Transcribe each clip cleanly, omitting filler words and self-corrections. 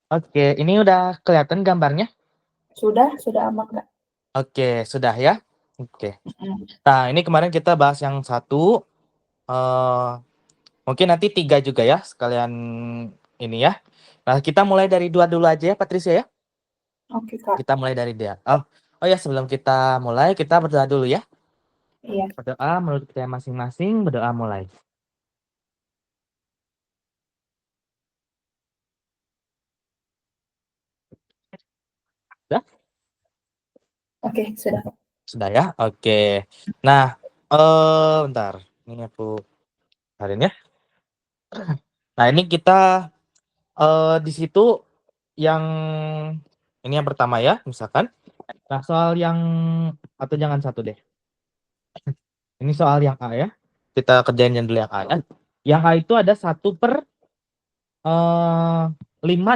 Oke, ini udah kelihatan gambarnya? Sudah aman nggak? Oke, sudah ya? Oke. Mm-mm. Nah, ini kemarin kita bahas yang satu, mungkin nanti 3 juga ya, sekalian ini ya. Nah, kita mulai dari 2 dulu aja ya, Patricia ya? Oke, Kak. Kita mulai dari dia. Oh ya, sebelum kita mulai, kita berdoa dulu ya. Iya. Berdoa menurut kita masing-masing, berdoa mulai. Sudah? Oke, sudah. Sudah ya? Oke. Nah, bentar. Ini aku cariin ya. Nah, ini kita di situ yang ini yang pertama ya, misalkan. Nah, soal yang atau jangan satu deh. Ini soal yang A ya. Kita kerjain yang dulu yang A ya. Yang A itu ada 1/5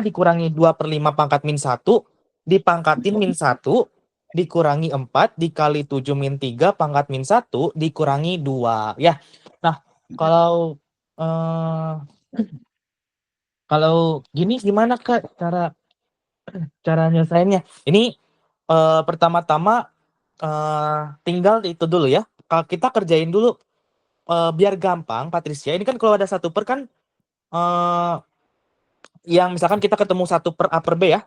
dikurangi 2/5 pangkat min 1 dipangkatin min 1 dikurangi 4 dikali 7 min 3 pangkat min 1 dikurangi 2 ya. Nah, kalau gini gimana Kak cara nyelesainnya? Ini pertama-tama tinggal itu dulu ya. Kalau kita kerjain dulu biar gampang, Patricia. Ini kan kalau ada 1/, kan yang misalkan kita ketemu 1/A/B ya.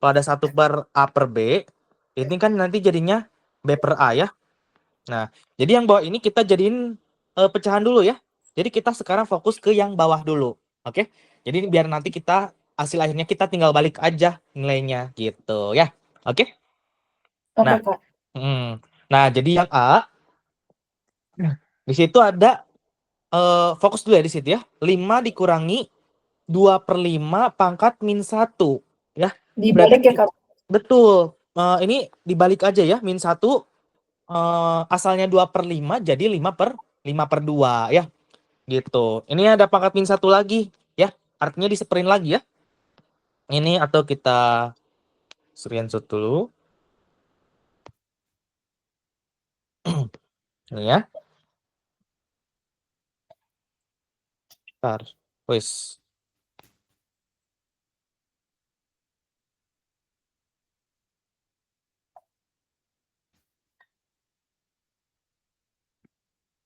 Kalau ada 1/A/B, ini kan nanti jadinya B/A ya. Nah, jadi yang bawah ini kita jadiin pecahan dulu ya. Jadi kita sekarang fokus ke yang bawah dulu. Oke? Jadi biar nanti kita hasil akhirnya kita tinggal balik aja nilainya gitu ya. Oke? Oke, Nah, Kak. nah jadi yang A di situ ada fokus dulu ya di situ ya. 5 dikurangi 2/5 pangkat min 1 ya. Dibalik ya, Berarti Kak. betul. Ini dibalik aja ya, min 1 asalnya 2/5 jadi 5/2 ya. Gitu. Ini ada pangkat min 1 lagi ya. Artinya diseperin lagi ya. Ini atau kita screenshot dulu. Ini ya. Bentar. Wis.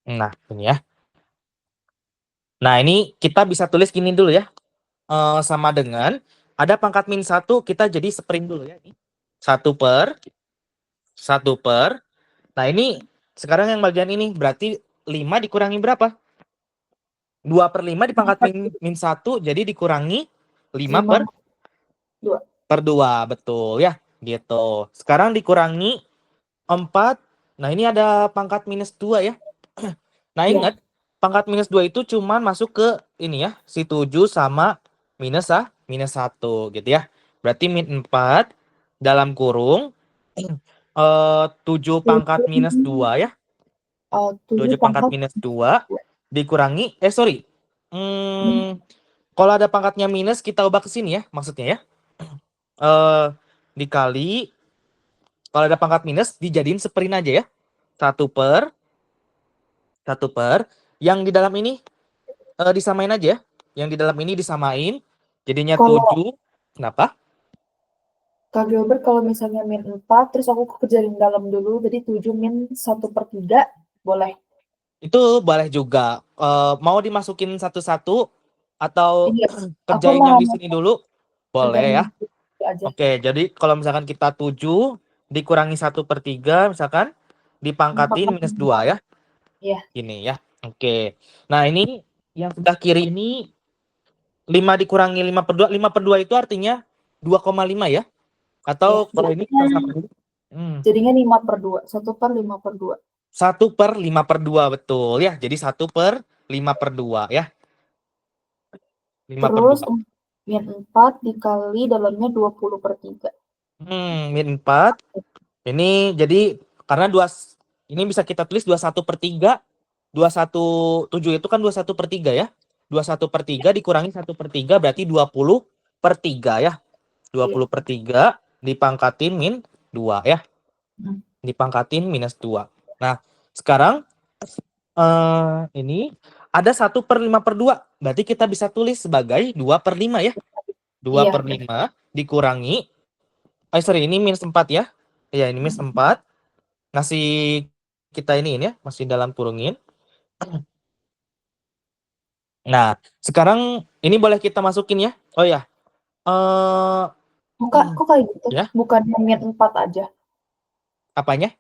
Nah, ini ya. Nah, ini kita bisa tulis gini dulu ya. Sama dengan ada pangkat min 1 kita jadi seperin dulu ya. 1/1/. Nah, ini sekarang yang bagian ini berarti 5 dikurangi berapa? 2/5 dipangkat min 1 jadi dikurangi 5/2. 5/2 betul ya. Gitu. Sekarang dikurangi 4. Nah, ini ada pangkat minus 2 ya. Nah, Iya. ingat pangkat minus 2 itu cuman masuk ke ini ya, si 7 sama minus 1 gitu ya. Berarti min 4 dalam kurung 7 pangkat minus 2 ya. 7 7 pangkat pangkat minus 2 dikurangi kalau ada pangkatnya minus kita ubah ke sini ya maksudnya ya. Dikali kalau ada pangkat minus dijadiin seperin aja ya. 1/1/. Yang di dalam ini disamain aja ya. Yang di dalam ini disamain jadinya Kalau 7. Kenapa? Kak Gilbert, kalau misalnya min 4, terus aku kerjain dalam dulu, jadi 7 min 1/3, boleh? Itu boleh juga. Mau dimasukin satu-satu atau Iya, aku kerjain yang mau di sini dulu? Boleh kerjain ya. dulu aja. Oke, jadi kalau misalkan kita 7 dikurangi 1/3 misalkan dipangkatin minus 2 ya. Iya. Ini ya. Oke. Nah, ini yang sebelah kiri ini 5 dikurangi 5/2. 5/2 itu artinya 2,5 ya. Atau kalau ini kita sama dulu. Jadinya 5/2. 1/5/2. 1/5/2 betul ya. Jadi 1/5/2 ya. Terus 5/2. min 4 dikali dalamnya 20/3. Min 4. Ini jadi karena ini bisa kita tulis 21/3. 217 itu kan 21/3 ya. 21/3 dikurangi 1/3 berarti 20/3 ya. 20/3 dipangkatin min 2 ya. Dipangkatin minus 2. Nah, sekarang ini ada 1/5/2. Berarti kita bisa tulis sebagai 2/5 ya. 2 Iya. per 5 dikurangi, sorry ini minus 4 ya. Iya ini minus 4. Ngasih kita ini ya, masih dalam kurungin. Nah, sekarang ini boleh kita masukin ya. Oh ya. Kok kayak gitu? Ya, Bukannya min 4 aja? apanya?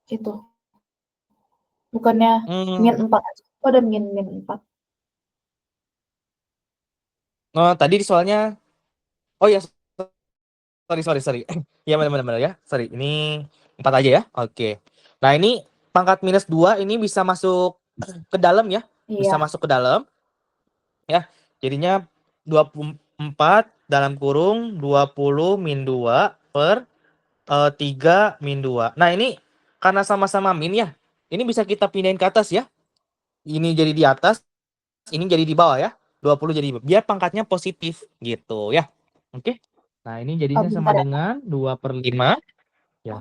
Itu. Bukannya min 4 aja? Kok ada min 4? Tadi di soalnya, oh ya, sorry. Ya benar ya. Sorry, ini 4 aja ya. Oke. Nah, ini pangkat minus 2 ini bisa masuk ke dalam ya. Bisa Iya. masuk ke dalam. Ya, jadinya 24 dalam kurung 20 min 2 per 3 min 2. Nah, ini karena sama-sama min ya. Ini bisa kita pindahin ke atas ya. Ini jadi di atas, ini jadi di bawah ya. 20 jadi biar pangkatnya positif gitu ya. Oke. Nah, ini jadinya sama Bentar ya. dengan 2 per 5. Ya.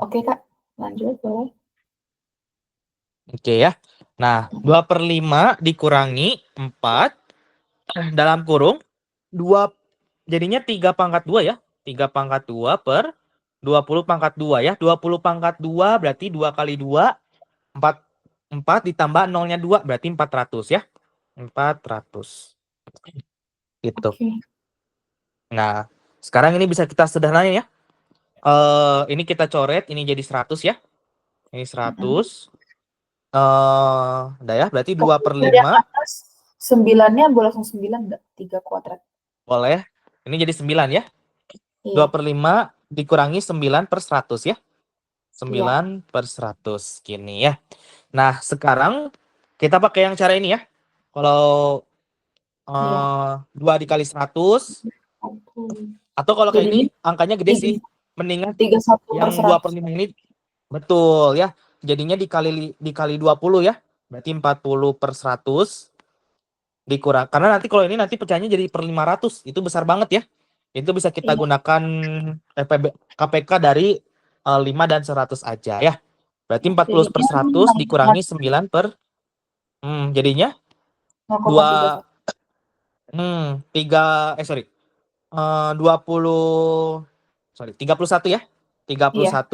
Oke, Kak. Lanjut, boleh. Oke ya. Nah, 2 per 5 dikurangi 4 dalam kurung 2, jadinya 3 pangkat 2 ya. 3 pangkat 2 per 20 pangkat 2 ya. 20 pangkat 2 berarti 2 kali 2, 4 ditambah nolnya 2 berarti 400 ya. 400. Gitu. Oke. Nah, sekarang ini bisa kita sederhanain ya. Ini kita coret, ini jadi 100 ya. Ini 100. Udah ya, berarti 2 per Dari yang 5. atas, 9-nya boleh langsung 9 enggak? 3 kuadrat. Boleh. Ini jadi 9 ya. 2 Iya. per 5 dikurangi 9 per 100 ya. 9 Iya. per 100 gini ya. Nah, sekarang kita pakai yang cara ini ya. Kalau Iya. 2 dikali 100, atau kalau kayak ini Jadinya angkanya gede sih. Mendingan 31 per yang 2 per 100. 5 ini betul ya. Jadinya dikali 20 ya. Berarti 40 per 100 dikurang. Karena nanti kalau ini nanti pecahnya jadi per 500. Itu besar banget ya. Itu bisa kita Iya. gunakan KPK dari 5 dan 100 aja ya. Berarti 40 per Jadinya 100 dikurangi 9 per jadinya 2 31 ya. 31 Iya.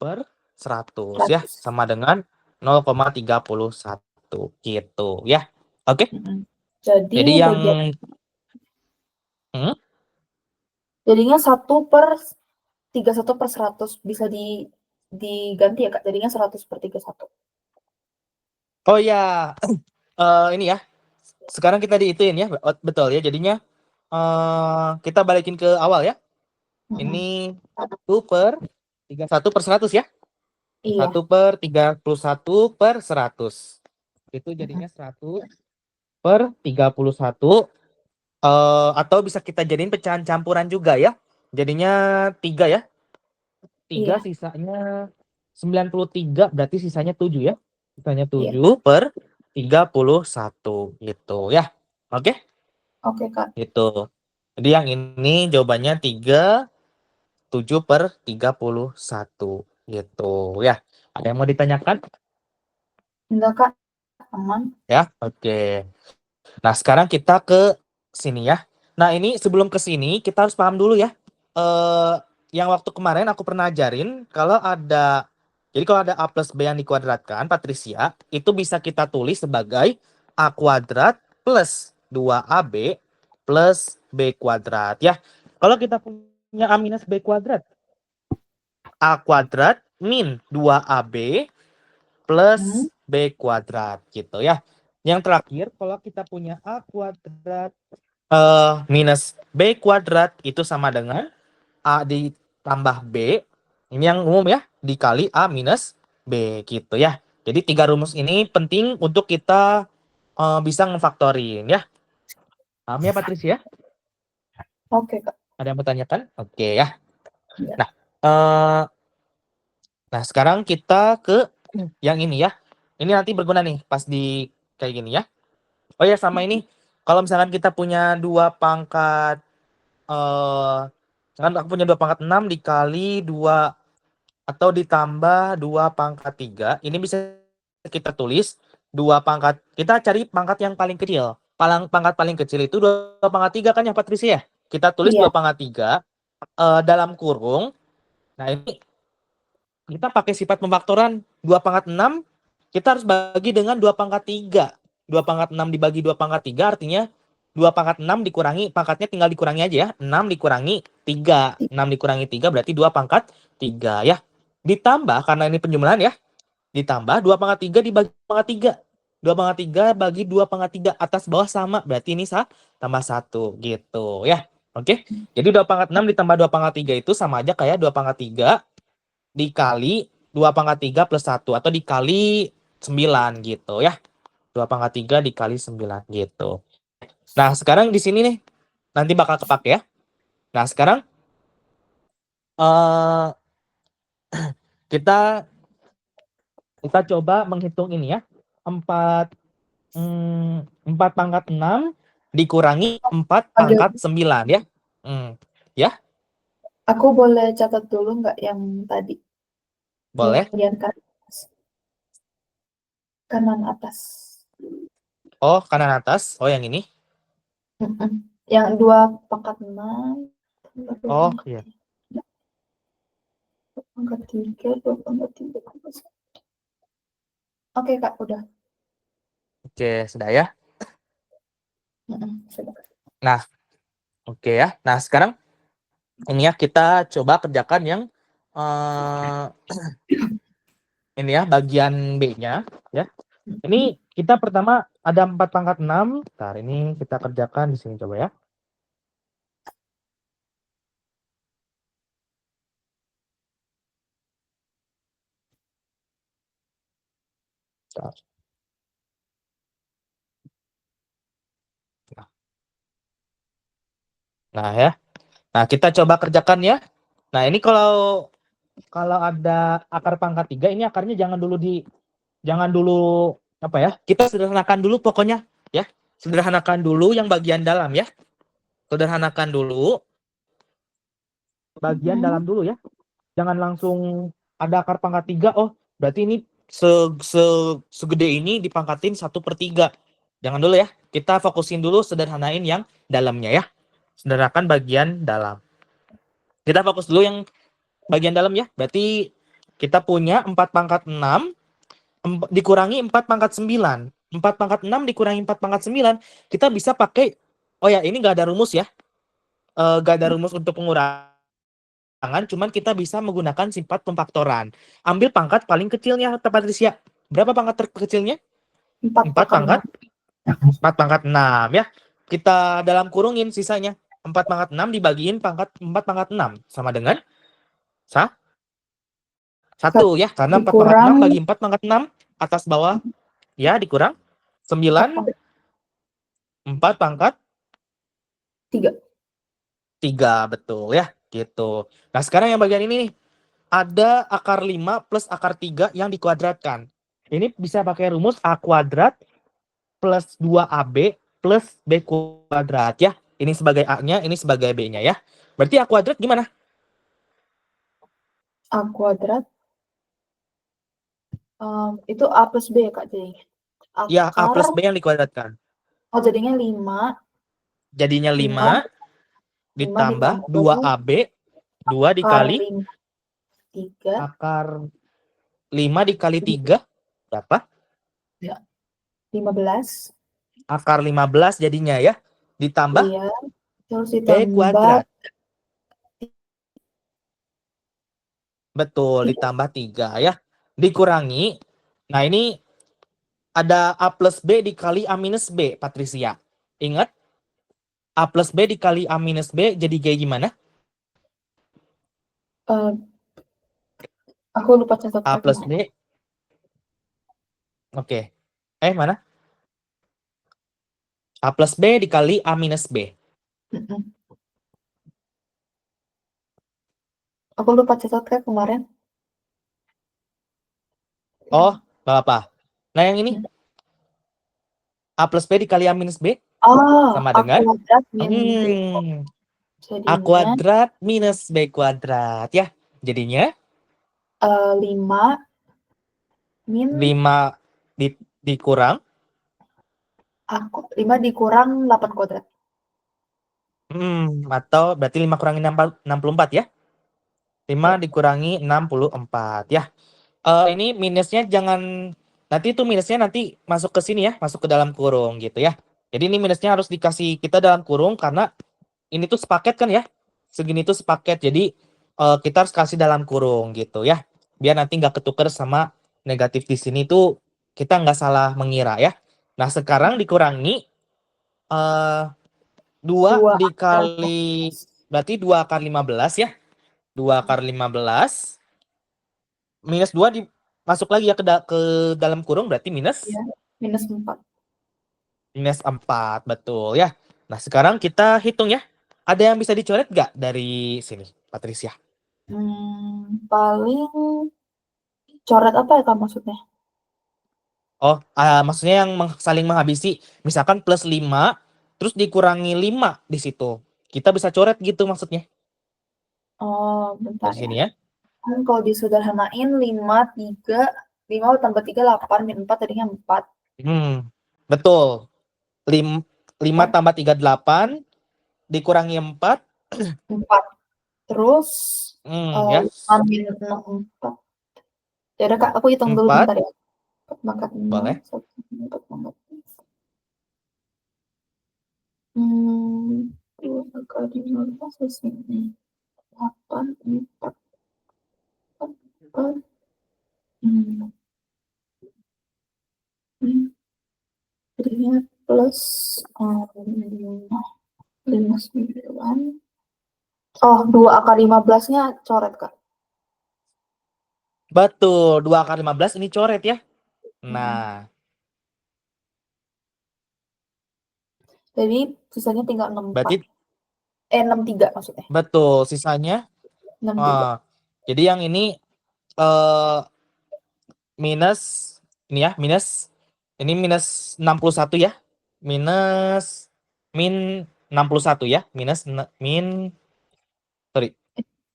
per 100 ya 100. sama dengan 0,31 gitu ya. Oke. Jadi Jadi yang bagian jadinya 1 per 31 per 100 bisa diganti ya, Kak. Jadinya 100 per 31. oh ya, ini ya. Sekarang kita diituin ya. Betul ya. Jadinya kita balikin ke awal ya. Ini 1 per 31 per 100 ya. Iya. 1 per 31 per 100. Itu jadinya 100 per 31. Atau bisa kita jadiin pecahan campuran juga ya. Jadinya 3 ya. 3 Iya. sisanya 93 berarti sisanya 7 ya. Sisanya 7 Iya. per 31 gitu ya. Oke? Oke, Kak. Gitu. Jadi yang ini jawabannya 7 per 31 gitu ya. Ada yang mau ditanyakan? Enggak, Kak. Aman. Ya, oke. Nah, sekarang kita ke sini ya. Nah, ini sebelum ke sini kita harus paham dulu ya. Yang waktu kemarin aku pernah ajarin kalau ada, jadi kalau ada A plus B yang dikuadratkan, Patricia, itu bisa kita tulis sebagai A kuadrat plus 2AB plus B kuadrat ya. Kalau kita punya A minus B kuadrat, A kuadrat min 2AB plus B kuadrat gitu ya. Yang terakhir, kalau kita punya A kuadrat minus B kuadrat itu sama dengan A ditambah B, ini yang umum ya, dikali A minus B gitu ya. Jadi 3 rumus ini penting untuk kita bisa ngefaktorin ya. Paham ya Patricia? Oke, Kak. Ada yang bertanyakan? Oke ya. Iya. Nah, sekarang kita ke yang ini ya. Ini nanti berguna nih pas di kayak gini ya. Oh ya, sama ini. Kalau misalkan kita punya 2 pangkat misalkan aku punya 2 pangkat 6 dikali 2 atau ditambah 2 pangkat 3, ini bisa kita tulis 2 pangkat, kita cari pangkat yang paling kecil. pangkat paling kecil itu 2/3 kan ya Patricia ya? Kita tulis Iya. 2/3 dalam kurung. Nah, ini kita pakai sifat pemfaktoran 2/6, kita harus bagi dengan 2/3. 2/6 dibagi 2/3 artinya 2/6 dikurangi, pangkatnya tinggal dikurangi aja ya. 6 dikurangi 3. 6 dikurangi 3 berarti 2/3 ya. Ditambah, karena ini penjumlahan ya, ditambah 2/3 dibagi 2/3. 2/3 bagi 2/3 atas bawah sama, berarti ini tambah 1 gitu ya. Oke. Jadi 2/6 ditambah 2/3 itu sama aja kayak 2/3 dikali 2/3 plus 1 atau dikali 9 gitu ya. 2/3 dikali 9 gitu. Nah, sekarang di sini nih nanti bakal kepake ya. Nah, sekarang kita coba menghitung ini ya. 4/6 dikurangi 4/9 ya. Ya, Aku boleh catat dulu nggak yang tadi? boleh. Bagian kanan atas. Oh, kanan atas. Oh, yang ini. Yang 2/6. Oh, iya. 2/3, 2/3. Oke, Kak, udah. Oke, sudah ya. Sudah. Nah, oke ya. Nah, sekarang ini ya kita coba kerjakan yang ini ya bagian B-nya ya. Ini kita pertama ada 4/6. Ntar ini kita kerjakan di sini coba ya. Ntar. Nah ya. Nah, kita coba kerjakan ya. Nah, ini kalau ada akar pangkat 3, ini akarnya jangan dulu apa ya? Kita sederhanakan dulu pokoknya ya. Sederhanakan dulu yang bagian dalam ya. Sederhanakan dulu bagian dalam dulu ya. Jangan langsung ada akar pangkat 3. Oh, berarti ini segede ini dipangkatin 1/3. Jangan dulu ya. Kita fokusin dulu sederhanain yang dalamnya ya. Sederhanakan bagian dalam. Kita fokus dulu yang bagian dalam ya. Berarti kita punya 4/6 dikurangi 4/9. 4/6 dikurangi 4/9. Kita bisa pakai, oh ya ini nggak ada rumus ya. Nggak ada rumus untuk pengurangan, cuman kita bisa menggunakan sifat pemfaktoran. Ambil pangkat paling kecilnya, Patricia. Berapa pangkat terkecilnya? 4/6 ya. Kita dalam kurungin sisanya. 4/6 dibagiin 4/6 sama dengan 1 ya. Karena 4/6 bagi 4/6 atas bawah ya dikurang 9 4/3 betul ya gitu. Nah, sekarang yang bagian ini nih. Ada akar 5 plus akar 3 yang dikuadratkan. Ini bisa pakai rumus A kuadrat plus 2AB plus B kuadrat ya. Ini sebagai A-nya, ini sebagai B-nya ya. Berarti A kuadrat gimana? A kuadrat. Itu A plus B ya, Kak, jadinya? Ya, A plus B yang dikuadratkan. Oh, jadinya 5. Jadinya 5 ditambah 2AB, 2 dikali akar 5 dikali 3 berapa? Ya, 15. Akar 15 jadinya ya. Ditambah Iya, terus B kuadrat. Betul, ditambah 3 ya. Dikurangi. Nah, ini ada A plus B dikali A minus B, Patricia. Ingat? A plus B dikali A minus B jadi kayak gimana? Aku lupa catat. A plus B. Oke. Mana? A plus B dikali A minus B. Aku lupa catat kayak kemarin. Oh, nggak apa. Nah, yang ini? A plus B dikali A minus B? Sama dengan? A kuadrat minus B kuadrat. Ya, jadinya? 5 min 5 dikurang Aku 5 dikurang 8 kuadrat. Atau berarti 5 kurangi 64 ya? 5 Iya. dikurangi 64 ya. Ini minusnya jangan, nanti itu minusnya nanti masuk ke sini ya, masuk ke dalam kurung gitu ya. Jadi ini minusnya harus dikasih kita dalam kurung karena ini tuh sepaket kan ya. Segini tuh sepaket. Jadi kita harus kasih dalam kurung gitu ya. Biar nanti nggak ketuker sama negatif di sini tuh kita nggak salah mengira ya. Nah, sekarang dikurangi 2 2 akar dikali, berarti 2 akar 15 ya. 2 akar 15 minus 2 masuk lagi ya ke dalam kurung berarti ya, minus 4. minus 4 betul ya. Nah, sekarang kita hitung ya. Ada yang bisa dicoret nggak dari sini, Patricia? Paling coret apa ya Kak maksudnya? Oh, maksudnya yang saling menghabisi. Misalkan plus 5, terus dikurangi 5 di situ. Kita bisa coret gitu maksudnya. Oh, bentar Dari ya. sini ya. Kan kalau disederhanain 5, 3, 5 tambah 3, 8, min 4 tadinya 4. Betul. 5 tambah 3, 8. Dikurangi 4. 4. Terus, Ya. 5 min 6, 4. Ya udah Kak, aku hitung dulu 4. bentar ya. 4 pangkat 6, Boleh. 1, 4 pangkat 2 kali 15 di sini. 8, 4, 4, jadinya plus 5, 9. Oh, 2 akar 15-nya coret, Kak. Betul. 2 akar 15 ini coret ya. Nah, Jadi sisanya tinggal 64. berarti 63 maksudnya. betul. Sisanya. 63. Jadi yang ini eh minus ini ya, ini minus 61 ya. Min 61 ya. Sorry.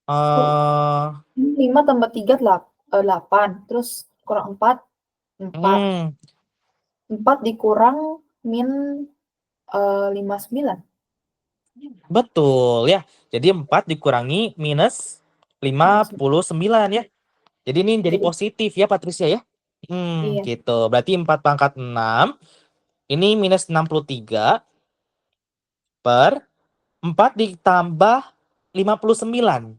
Kok Eh 5 tambah 3, 8. Terus kurang 4, 4. hmm, 4 dikurang min 59. betul ya. Jadi 4 dikurangi minus 59. 59 ya. Jadi ini jadi Jadi, positif ya, Patricia ya. iya. Gitu. Berarti 4 pangkat 6 ini minus 63 per 4 ditambah 59.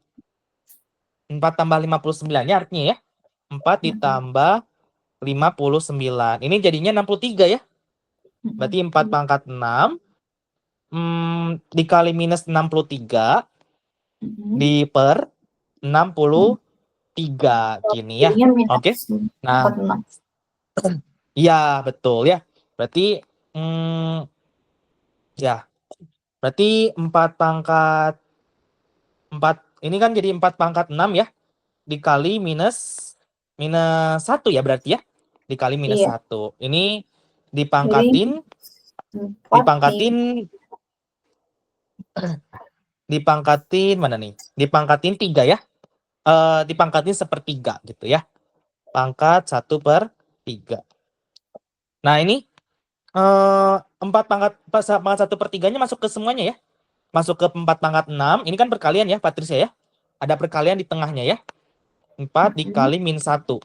4 tambah 59 ya artinya ya. 4 ditambah 59. Ini jadinya 63 ya. Berarti 4 pangkat 6 dikali minus 63 di per 63 gini ya. Jadinya Oke. minus Nah, 46. iya betul ya. Berarti ya, berarti 4 pangkat 4 ini kan jadi 4 pangkat 6 ya. Dikali minus 1 ya berarti ya. Dikali minus Iya. 1. Ini Jadi dipangkatin 4 dipangkatin dipangkatin mana nih? Dipangkatin 3 ya. Dipangkatin sepertiga gitu ya. Pangkat 1/3. Nah, ini 4 pangkat 1/3-nya masuk ke semuanya ya. Masuk ke 4 pangkat 6. Ini kan perkalian ya, Patricia ya. Ada perkalian di tengahnya ya. 4 dikali min 1.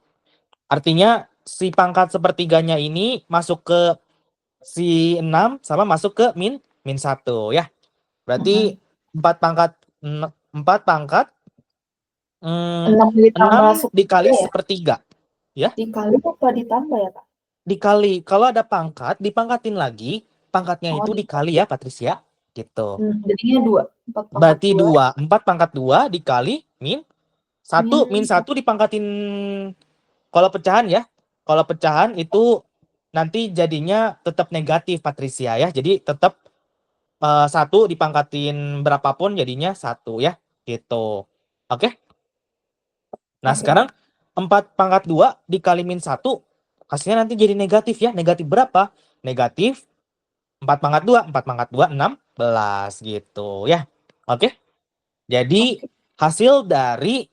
Artinya si pangkat sepertiganya ini masuk ke si 6 sama masuk ke min 1 ya. Berarti 4 pangkat 4 pangkat 6 ditambah 6 dikali 1/3 ya? sepertiga ya. Dikali apa ditambah ya, Kak? Dikali, kalau ada pangkat dipangkatin lagi, pangkatnya Oh, itu dikali ya, Patricia gitu. jadinya 2. 4 pangkat Berarti 2 2, 4 pangkat 2 dikali min 1. Min min 1 dipangkatin kalau pecahan ya. Kalau pecahan itu nanti jadinya tetap negatif, Patricia ya. Jadi tetap 1 dipangkatin berapapun jadinya 1 ya gitu. Oke. Nah, Oke. sekarang 4 pangkat 2 dikali min 1 hasilnya nanti jadi negatif ya. Negatif berapa? Negatif 4 pangkat 2, 4 pangkat 2, 16 gitu ya. Oke. Jadi Oke. hasil dari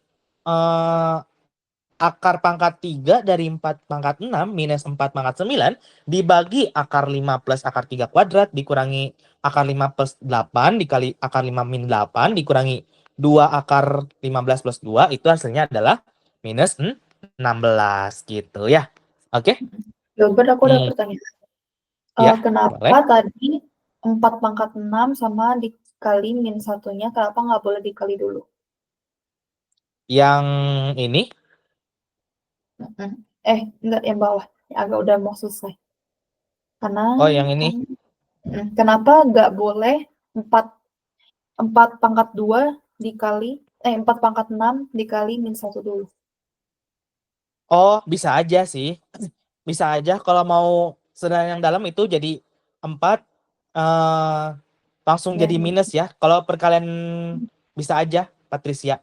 akar pangkat 3 dari 4 pangkat 6 minus 4 pangkat 9 dibagi akar 5 plus akar 3 kuadrat dikurangi akar 5 plus 8 dikali akar 5 min 8 dikurangi 2 akar 15 plus 2 itu hasilnya adalah minus 16 gitu ya. Oke? Gilbert, aku ada Hmm, pertanyaan. ya, Kenapa boleh. tadi 4 pangkat 6 sama dikali min satunya, kenapa nggak boleh dikali dulu? Yang ini Enggak, yang bawah. Yang agak udah mau selesai. Karena yang ini. kenapa nggak boleh 4 pangkat 2 dikali 4 pangkat 6 dikali min 1 dulu? Oh, bisa aja sih. Bisa aja kalau mau sedang yang dalam itu jadi 4 langsung Ya, jadi minus ya. Kalau perkalian bisa aja, Patricia.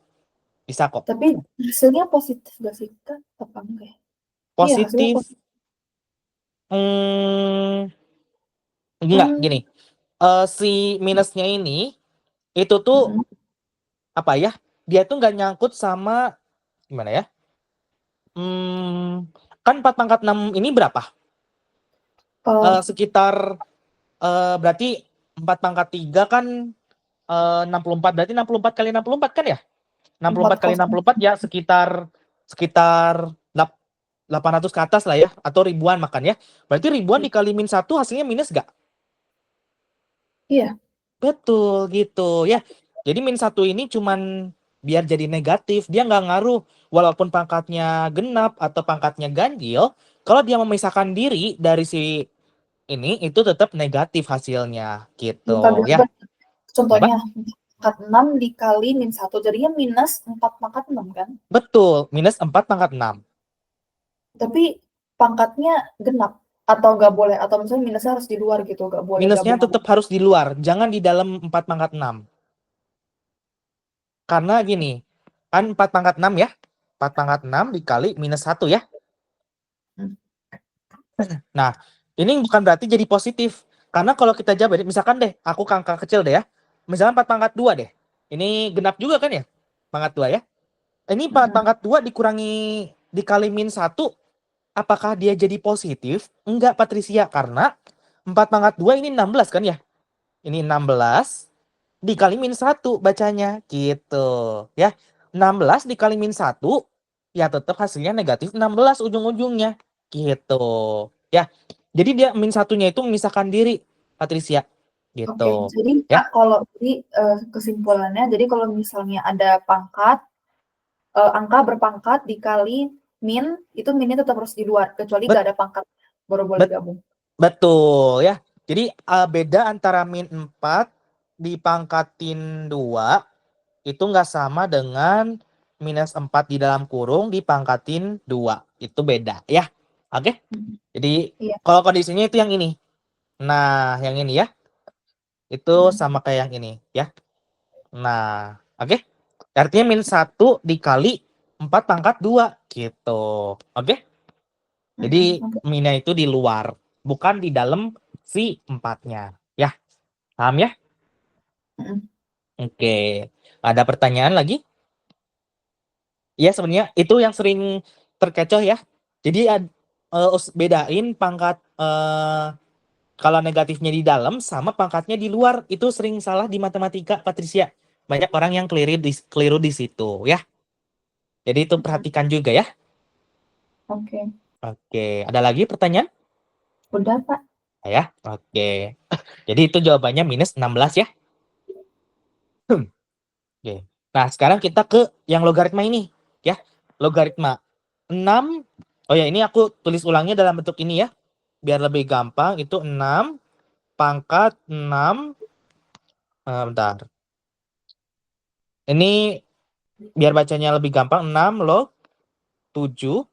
Bisa kok. tapi hasilnya positif gak sih, Kak? Apa enggak ya? Iya, hasilnya Positif. positif. Hmm, enggak, Kan, gini. Si minusnya ini itu tuh apa ya? Dia tuh nggak nyangkut sama gimana ya? Kan 4 pangkat 6 ini berapa? Sekitar berarti 4 pangkat 3 kan 64, berarti 64 kali 64 kan ya? 4 64 kali kosong. 64 ya sekitar 800 ke atas lah ya, atau ribuan makan ya. Berarti ribuan dikali min 1 hasilnya minus gak? Iya. Betul gitu ya. Jadi min 1 ini cuman biar jadi negatif, dia nggak ngaruh walaupun pangkatnya genap atau pangkatnya ganjil, kalau dia memisahkan diri dari si ini itu tetap negatif hasilnya gitu ya. Contohnya, Kenapa? 4 pangkat 6 dikali min 1, jadinya minus 4 pangkat 6 kan? Betul, minus 4 pangkat 6. Tapi pangkatnya genap. Atau nggak boleh, atau misalnya minusnya harus di luar gitu, nggak boleh Minusnya gabung sama. tetap harus di luar, jangan di dalam 4 pangkat 6. Karena gini, kan 4 pangkat 6 ya. 4 pangkat 6 dikali minus 1 ya. Hmm. Nah, ini bukan berarti jadi positif. Karena kalau kita jabarin, misalkan deh, aku angka kecil deh ya. Misalkan 4 pangkat 2 deh. Ini genap juga kan ya? Pangkat 2 ya. Ini 4 pangkat 2 dikurangi dikali min 1, apakah dia jadi positif? Enggak, Patricia. Karena 4 pangkat 2 ini 16 kan ya? Ini 16 dikali min 1 bacanya gitu ya. 16 dikali min 1 ya tetap hasilnya negatif 16 ujung-ujungnya gitu ya. Jadi dia min satunya itu memisahkan diri, Patricia Oke, gitu jadi ya. kalau kesimpulannya, jadi kalau misalnya ada pangkat, angka berpangkat dikali min, itu minnya tetap harus di luar, kecuali Bet, nggak ada pangkat, baru boleh bet, gabung. betul ya. Jadi beda antara min 4 dipangkatin 2 itu nggak sama dengan minus 4 di dalam kurung dipangkatin 2. Itu beda ya. Oke. Jadi Iya. kalau kondisinya itu yang ini. Nah, yang ini ya. Itu sama kayak yang ini ya. Nah, oke. Artinya min 1 dikali 4 pangkat 2 gitu. Oke. Jadi Oke. minnya itu di luar, bukan di dalam si 4-nya. Ya, paham ya? Oke. Ada pertanyaan lagi? Ya, sebenarnya itu yang sering terkecoh ya. Jadi bedain pangkat kalau negatifnya di dalam sama pangkatnya di luar, itu sering salah di matematika, Patricia. Banyak orang yang keliru di situ ya. Jadi itu perhatikan juga ya. Oke. Oke, ada lagi pertanyaan? Udah, Pak. Ya, oke. Jadi itu jawabannya minus 16 ya. Oke. Nah, sekarang kita ke yang logaritma ini ya. Logaritma 6. Oh ya, ini aku tulis ulangnya dalam bentuk ini ya. Biar lebih gampang, itu 6 pangkat 6. Bentar. Ini biar bacanya lebih gampang, 6 log 7.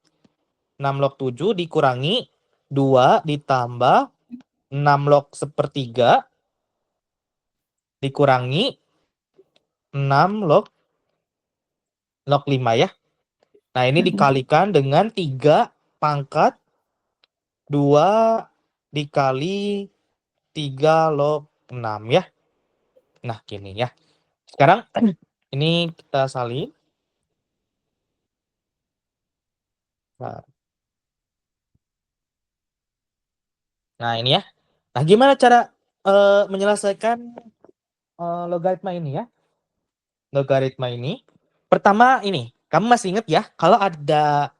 6 log 7 dikurangi 2 ditambah 6 log sepertiga dikurangi 6 log 5 ya. Nah, ini dikalikan dengan 3 pangkat 2 dikali 3 log 6 ya. Nah, gini ya. Sekarang ini kita salin. Nah, ini ya. Nah, gimana cara menyelesaikan logaritma ini ya? Logaritma ini. Pertama ini, kamu masih ingat ya, kalau ada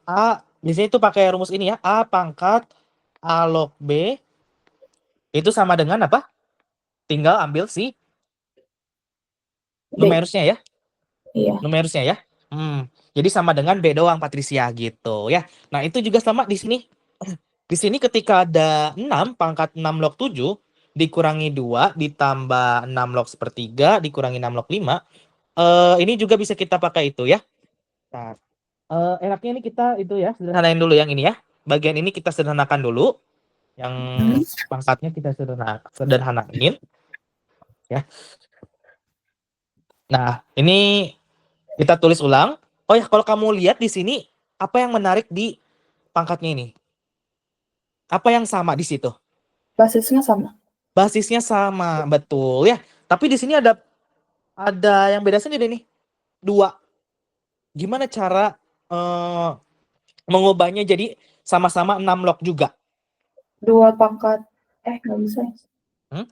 A, biasanya itu pakai rumus ini ya, A pangkat A log B itu sama dengan apa? Tinggal ambil si B. numerusnya ya. Iya. Numerusnya ya. Jadi sama dengan B doang Patricia gitu ya. Nah, itu juga sama di sini. Di sini ketika ada 6 pangkat 6 log 7 dikurangi 2 ditambah 6 log sepertiga dikurangi 6 log 5. Ini juga bisa kita pakai itu ya. Nah, enaknya ini kita itu ya, sederhanain dulu yang ini ya. Bagian ini kita sederhanakan dulu. Yang pangkatnya kita sederhanain ya. Nah, ini kita tulis ulang. Oh ya, kalau kamu lihat di sini apa yang menarik di pangkatnya ini? Apa yang sama di situ? Basisnya sama. Basisnya sama, betul ya. Tapi di sini ada yang beda sendiri nih. 2. Gimana cara mengubahnya jadi sama-sama 6 log juga? 2 pangkat. Nggak bisa. 6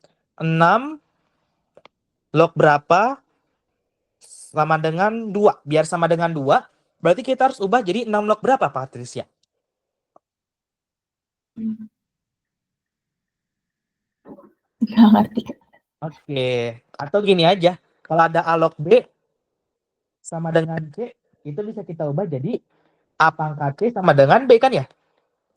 log berapa sama dengan 2? Biar sama dengan 2, berarti kita harus ubah jadi 6 log berapa, Patricia? Nggak ngerti. Oke. Atau gini aja. Kalau ada A log B sama dengan C, itu bisa kita ubah jadi A pangkat C sama dengan B kan ya?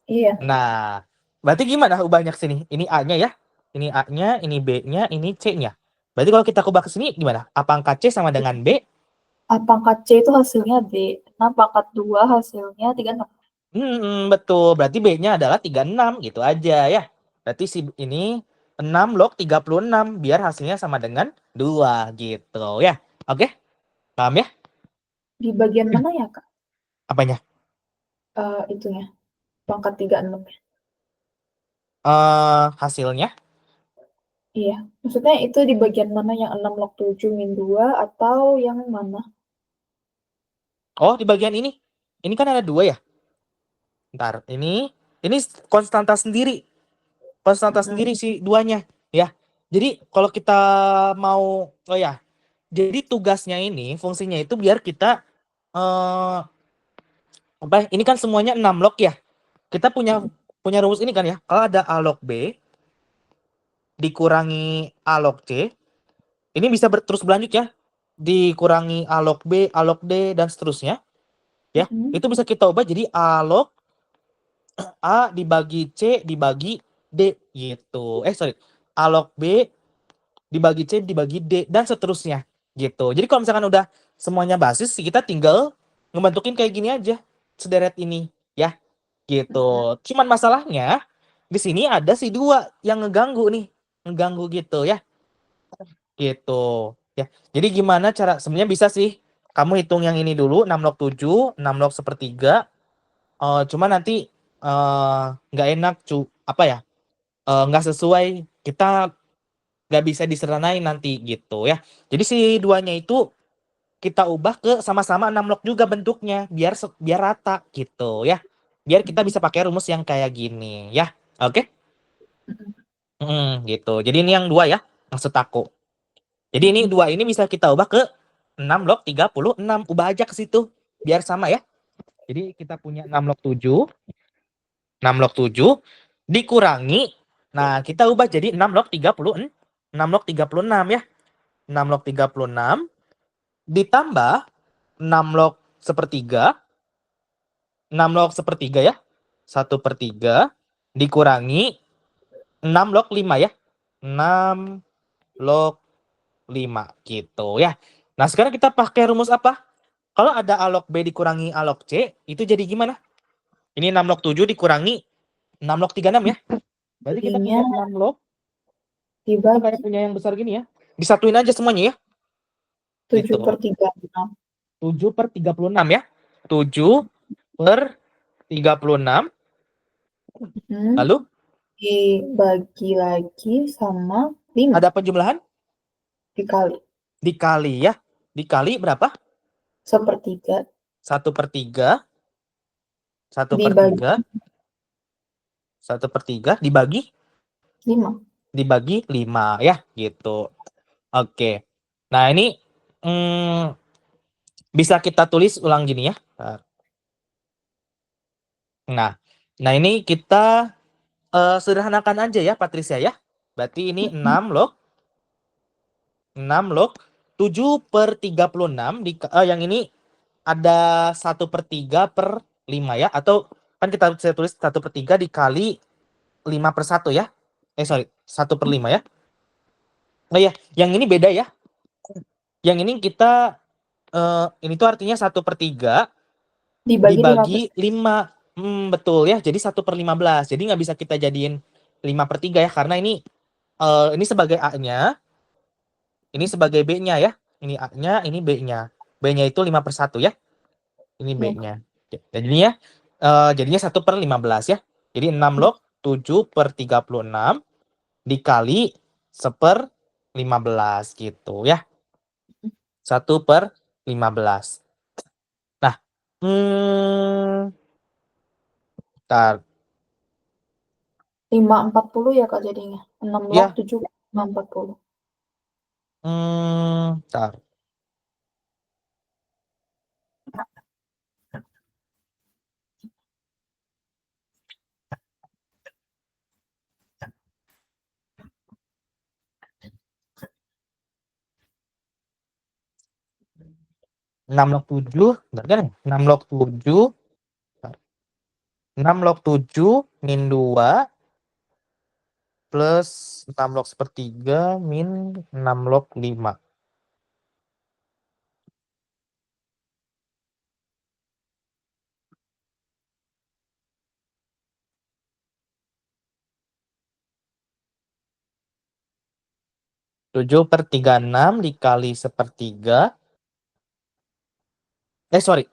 Iya. Nah, berarti gimana ubahnya ke sini? Ini A-nya ya. Ini A-nya, ini B-nya, ini C-nya. Berarti kalau kita ubah ke sini gimana? A pangkat C sama dengan B. A pangkat C itu hasilnya D. 6 pangkat 2 hasilnya 36. Betul. Berarti B-nya adalah 36 gitu aja ya. Berarti si ini 6 log 36 biar hasilnya sama dengan 2 gitu ya. Oke? Paham ya? Di bagian mana ya, Kak? Apanya? Itunya. Pangkat 36. Hasilnya? Iya. Maksudnya itu di bagian mana yang 6 log 7 min 2 atau yang mana? Oh, di bagian ini. Ini kan ada 2 ya. Ntar, ini konstanta sendiri. Konstanta sendiri si duanya ya. Jadi kalau kita mau jadi tugasnya ini fungsinya itu biar kita ini kan semuanya 6 log ya. Kita punya rumus ini kan ya. Kalau ada A log B dikurangi A log C, ini bisa terus berlanjut ya. Dikurangi A log B, A log D dan seterusnya ya. Itu bisa kita ubah jadi A log A dibagi C dibagi D gitu. A log B dibagi C dibagi D dan seterusnya gitu. Jadi kalau misalkan udah semuanya basis, kita tinggal ngebentukin kayak gini aja sederet ini ya gitu. Cuman masalahnya di sini ada si 2 yang ngeganggu gitu ya. Gitu ya. Jadi gimana cara sebenarnya bisa sih kamu hitung yang ini dulu 6 log 7, 6 log sepertiga. Cuma nanti nggak enak nggak sesuai, kita nggak bisa disederhanain nanti gitu ya. Jadi si 2-nya itu kita ubah ke sama-sama 6 log juga bentuknya biar rata gitu ya. Biar kita bisa pakai rumus yang kayak gini ya. Oke? Gitu. Jadi ini yang 2 ya, maksud aku. Jadi ini 2 ini bisa kita ubah ke 6 log 36. Ubah aja ke situ biar sama ya. Jadi kita punya 6 log 7. 6 log 7 dikurangi. Nah, kita ubah jadi 6 log 36. 6 log 36 ya. 6 log 36 ditambah 6 log sepertiga. 6 log sepertiga ya. 1/3 dikurangi 6 log 5 ya. 6 log 5 gitu ya. Nah, sekarang kita pakai rumus apa? Kalau ada A log B dikurangi A log C, itu jadi gimana? Ini 6 log 7 dikurangi 6 log 36 ya. Berarti kita punya 6 log. Kita kayak punya yang besar gini ya. Disatuin aja semuanya ya. 7/36. 7/36 ya. 7/36. Lalu? Dibagi lagi sama 5. Ada penjumlahan? Dikali. Dikali ya. Dikali berapa? 1/3. 1/3 1 per Dibagi 3. 1 per 3 dibagi 5. 5 ya, gitu. Oke. Nah, ini bisa kita tulis ulang gini ya. Nah ini kita sederhanakan aja ya, Patricia ya. Berarti ini 6 log 7 per 36 yang ini ada 1 per 3 per 5 ya. Atau kan kita bisa tulis 1 per 3 dikali 5 per 1 ya. Sorry, 1 per 5 ya. Oh iya, yang ini beda ya. Yang ini kita ini tuh artinya 1 per 3 Dibagi 5%. dibagi 5. Betul ya. Jadi 1 per 15. Jadi nggak bisa kita jadiin 5 per 3 ya. Karena ini sebagai A-nya. Ini sebagai B-nya ya. Ini A-nya, ini B-nya. B-nya itu 5 per 1 ya. Ini Ya. B-nya. Jadinya 1 per 15 ya. Jadi 6 log 7 per 36 dikali 1 per 15 gitu ya. 1 per 15. Nah, bentar. 540 ya Kak jadinya. 6 log Ya, 7, 540. bentar. 6 log 7, bentar kan? 6 log 7, 6 log 7 min 2 plus 6 log sepertiga min 6 log 5. Tujuh per 36 dikali sepertiga. Sorry.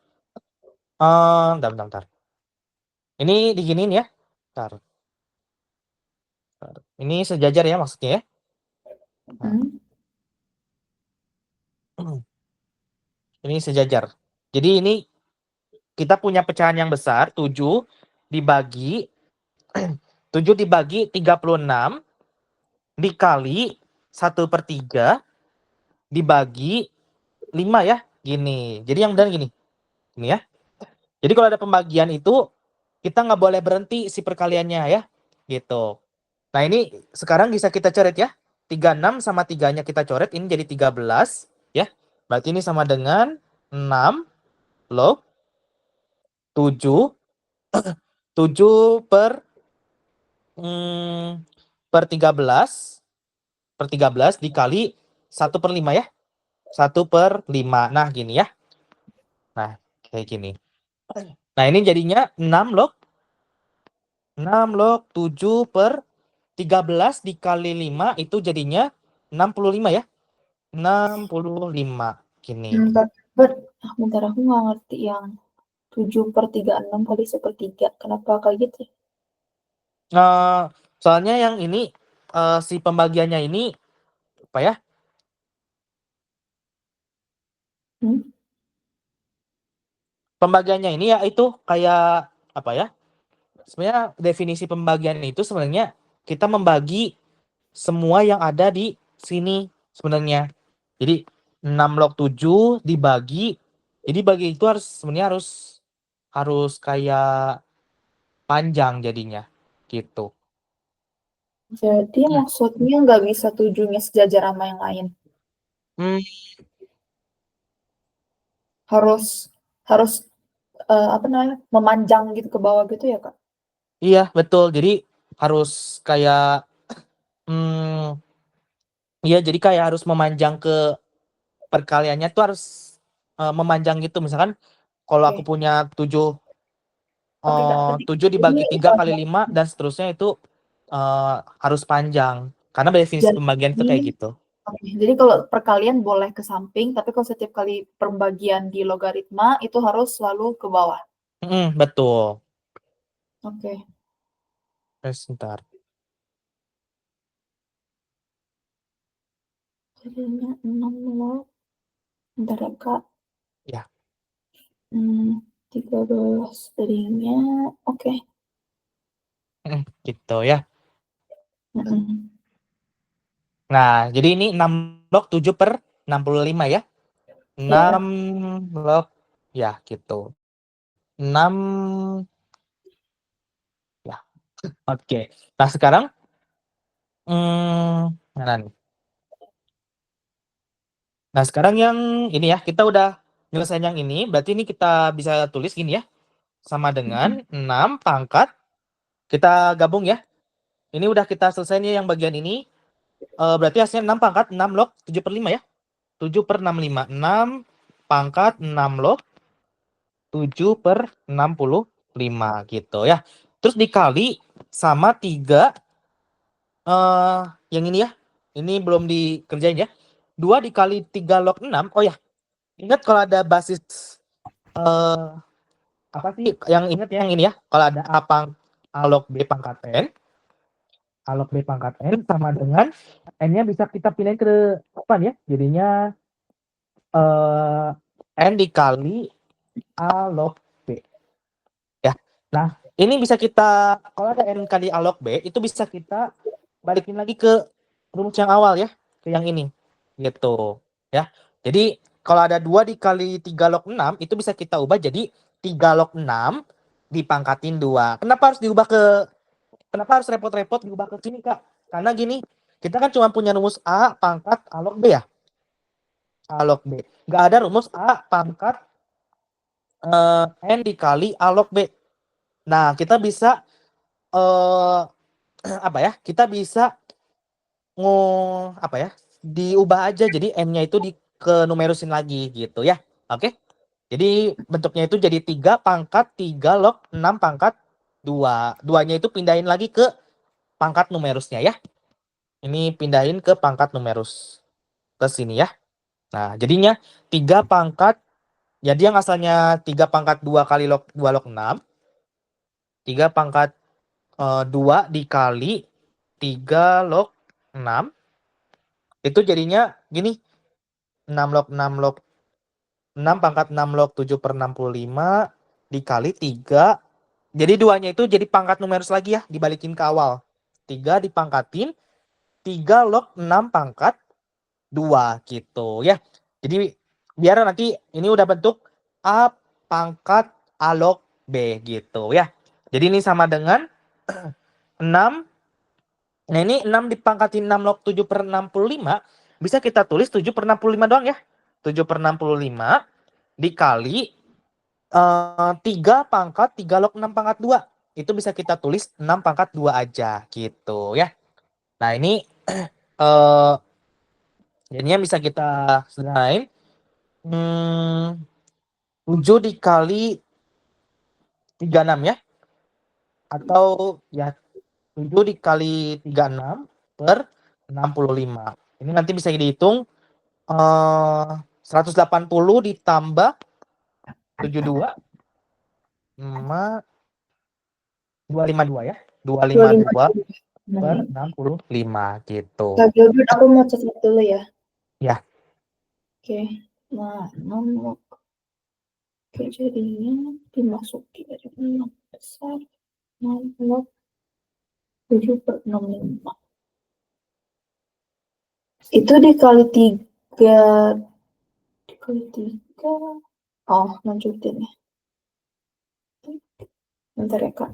Bentar. Ini diginiin ya. Bentar. Ini sejajar ya maksudnya ya. Ini sejajar. Jadi ini kita punya pecahan yang besar, 7 dibagi 7 dibagi 36 dikali 1 per 3 dibagi 5 ya. Gini. Jadi yang benar gini. Ini ya. Jadi kalau ada pembagian itu kita nggak boleh berhenti si perkaliannya ya. Gitu. Nah ini sekarang bisa kita coret ya. 36 sama 3-nya kita coret. Ini jadi 13 ya. Berarti ini sama dengan 6 log 7 7 per 13 dikali 1 per 5 ya. 1 per 5. Nah gini ya. Nah kayak gini. Nah ini jadinya 6 log 7 per 13 dikali 5 itu jadinya 65 ya. 65 gini. Bentar aku nggak ngerti yang 7 per 36 kali 1/3. Kenapa kayak gitu? Soalnya yang ini si pembagiannya ini apa ya? Pembagiannya ini ya itu kayak apa ya? Sebenarnya definisi pembagian itu sebenarnya kita membagi semua yang ada di sini sebenarnya. Jadi 6 log 7 dibagi. Jadi bagi itu sebenarnya harus kayak panjang jadinya gitu. Jadi maksudnya nggak bisa 7-nya sejajar sama yang lain. Hmm, Harus harus apa namanya? Memanjang gitu ke bawah gitu ya, Kak? iya betul. Jadi harus kayak iya jadi kayak harus memanjang ke perkaliannya tuh harus memanjang gitu. Misalkan kalau aku Oke. punya 7 Oke, Kak. Berarti 7 ini dibagi 3 kali 5 dan seterusnya itu harus panjang. Karena definisi pembagian itu jadi kayak gitu. oke, jadi kalau perkalian boleh ke samping, tapi kalau setiap kali pembagian di logaritma itu harus selalu ke bawah. Betul. Oke. Sebentar. Jadinya 6 log. Bentar ya, Kak. Ya. 13 tadinya. Oke. Gitu ya. Mm-mm. Nah, jadi ini 6 log 7 per 65 ya. 6 log ya gitu. 6 ya. Oke. Nah, sekarang mana nih? Nah, sekarang yang ini ya, kita udah nyelesain yang ini, berarti ini kita bisa tulis gini ya. Sama dengan 6 pangkat, kita gabung ya. Ini udah kita selesai nih yang bagian ini. Berarti hasilnya 6 pangkat 6 log 7 per 5 ya. 7 per 65. 6 pangkat 6 log 7 per 65 gitu ya. Terus dikali sama 3 yang ini ya. Ini belum dikerjain ya. 2 dikali 3 log 6. Oh ya, ingat kalau ada basis apa sih yang ingat yang ini ya. Kalau ada A log B pangkat N, A log B pangkat N sama dengan N-nya bisa kita pindahin ke depan ya. Jadinya N dikali A log B. Ya. Nah, ini bisa kita, kalau ada N kali A log B, itu bisa kita balikin lagi ke rumus yang awal ya. Ke yang ini. Gitu. Ya. Jadi, kalau ada 2 dikali 3 log 6, itu bisa kita ubah jadi 3 log 6 dipangkatin 2. Kenapa harus repot-repot diubah ke sini, Kak? Karena gini, kita kan cuma punya rumus A pangkat A log B ya. A log B. Nggak ada rumus A pangkat N dikali A log B. Nah, kita bisa apa ya? Kita bisa diubah aja jadi N-nya itu ke numerusin lagi gitu ya. Oke? Jadi bentuknya itu jadi 3 pangkat 3 log 6 pangkat 2. 2-nya itu pindahin lagi ke pangkat numerusnya ya. Ini pindahin ke pangkat numerus ke sini ya. Nah, jadinya 3 pangkat, jadi yang asalnya 3 pangkat 2 kali log 2 log 6. 3 pangkat 2 dikali 3 log 6. Itu jadinya gini. 6 log 6 log 6 pangkat 6 log 7 per 65 dikali 3. Jadi 2-nya itu jadi pangkat numerus lagi ya. Dibalikin ke awal. 3 dipangkatin 3 log 6 pangkat 2 gitu ya. Jadi biar nanti ini udah bentuk A pangkat A log B gitu ya. Jadi ini sama dengan 6. Nah ini 6 dipangkatin 6 log 7 per 65. Bisa kita tulis 7 per 65 doang ya. 7 per 65 dikali 3 pangkat 3 log 6 pangkat 2. Itu bisa kita tulis 6 pangkat 2 aja gitu ya. Nah ini jadinya bisa kita sederhanain. 7 dikali 36 ya. Atau ya 7 dikali 36 per 65. Ini nanti bisa dihitung 180 ditambah 72 sama 252 ya. 252 per 65 gitu. Aku mau catat dulu ya. Ya. Oke. Nah, 6 Oke, jadinya dimasuki dari 6 besar 6 log 7 per 65. Itu dikali 3. Oh, lanjutin ya. Bentar ya, Kak.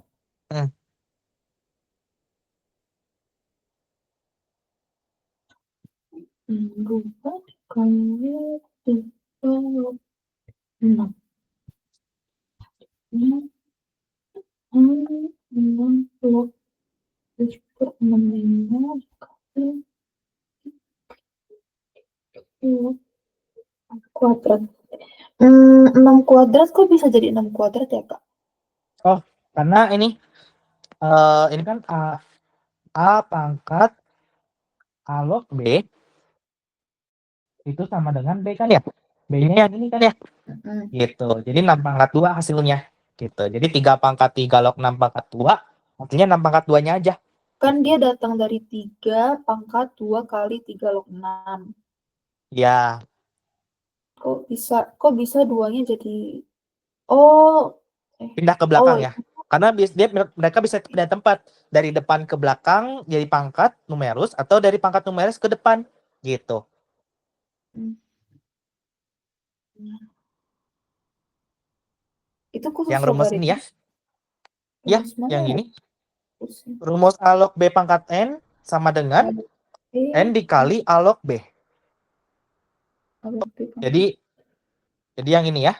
Berubah dikali 3 log 6. 6 log 7 per 65 dikali log kuadrat. 6 kuadrat kok bisa jadi 6 kuadrat ya, Kak? Oh, karena ini kan A pangkat A log B itu sama dengan B kan ya. B-nya yang ini kan ya. Gitu. Jadi 6 pangkat 2 hasilnya. Gitu. Jadi 3 pangkat 3 log 6 pangkat 2 hasilnya 6 pangkat 2-nya aja. Kan dia datang dari 3 pangkat 2 kali 3 log 6. Ya. Kok bisa 2-nya jadi Oh, Pindah ke oh, belakang ya. Karena mereka bisa pindah tempat dari depan ke belakang jadi pangkat numerus atau dari pangkat numerus ke depan gitu. itu khusus Yang rumus ini logaritma. ya. Ya, Rumus mana yang ya? ini. Rumus A log B pangkat N sama dengan N dikali A log B. Jadi yang ini ya.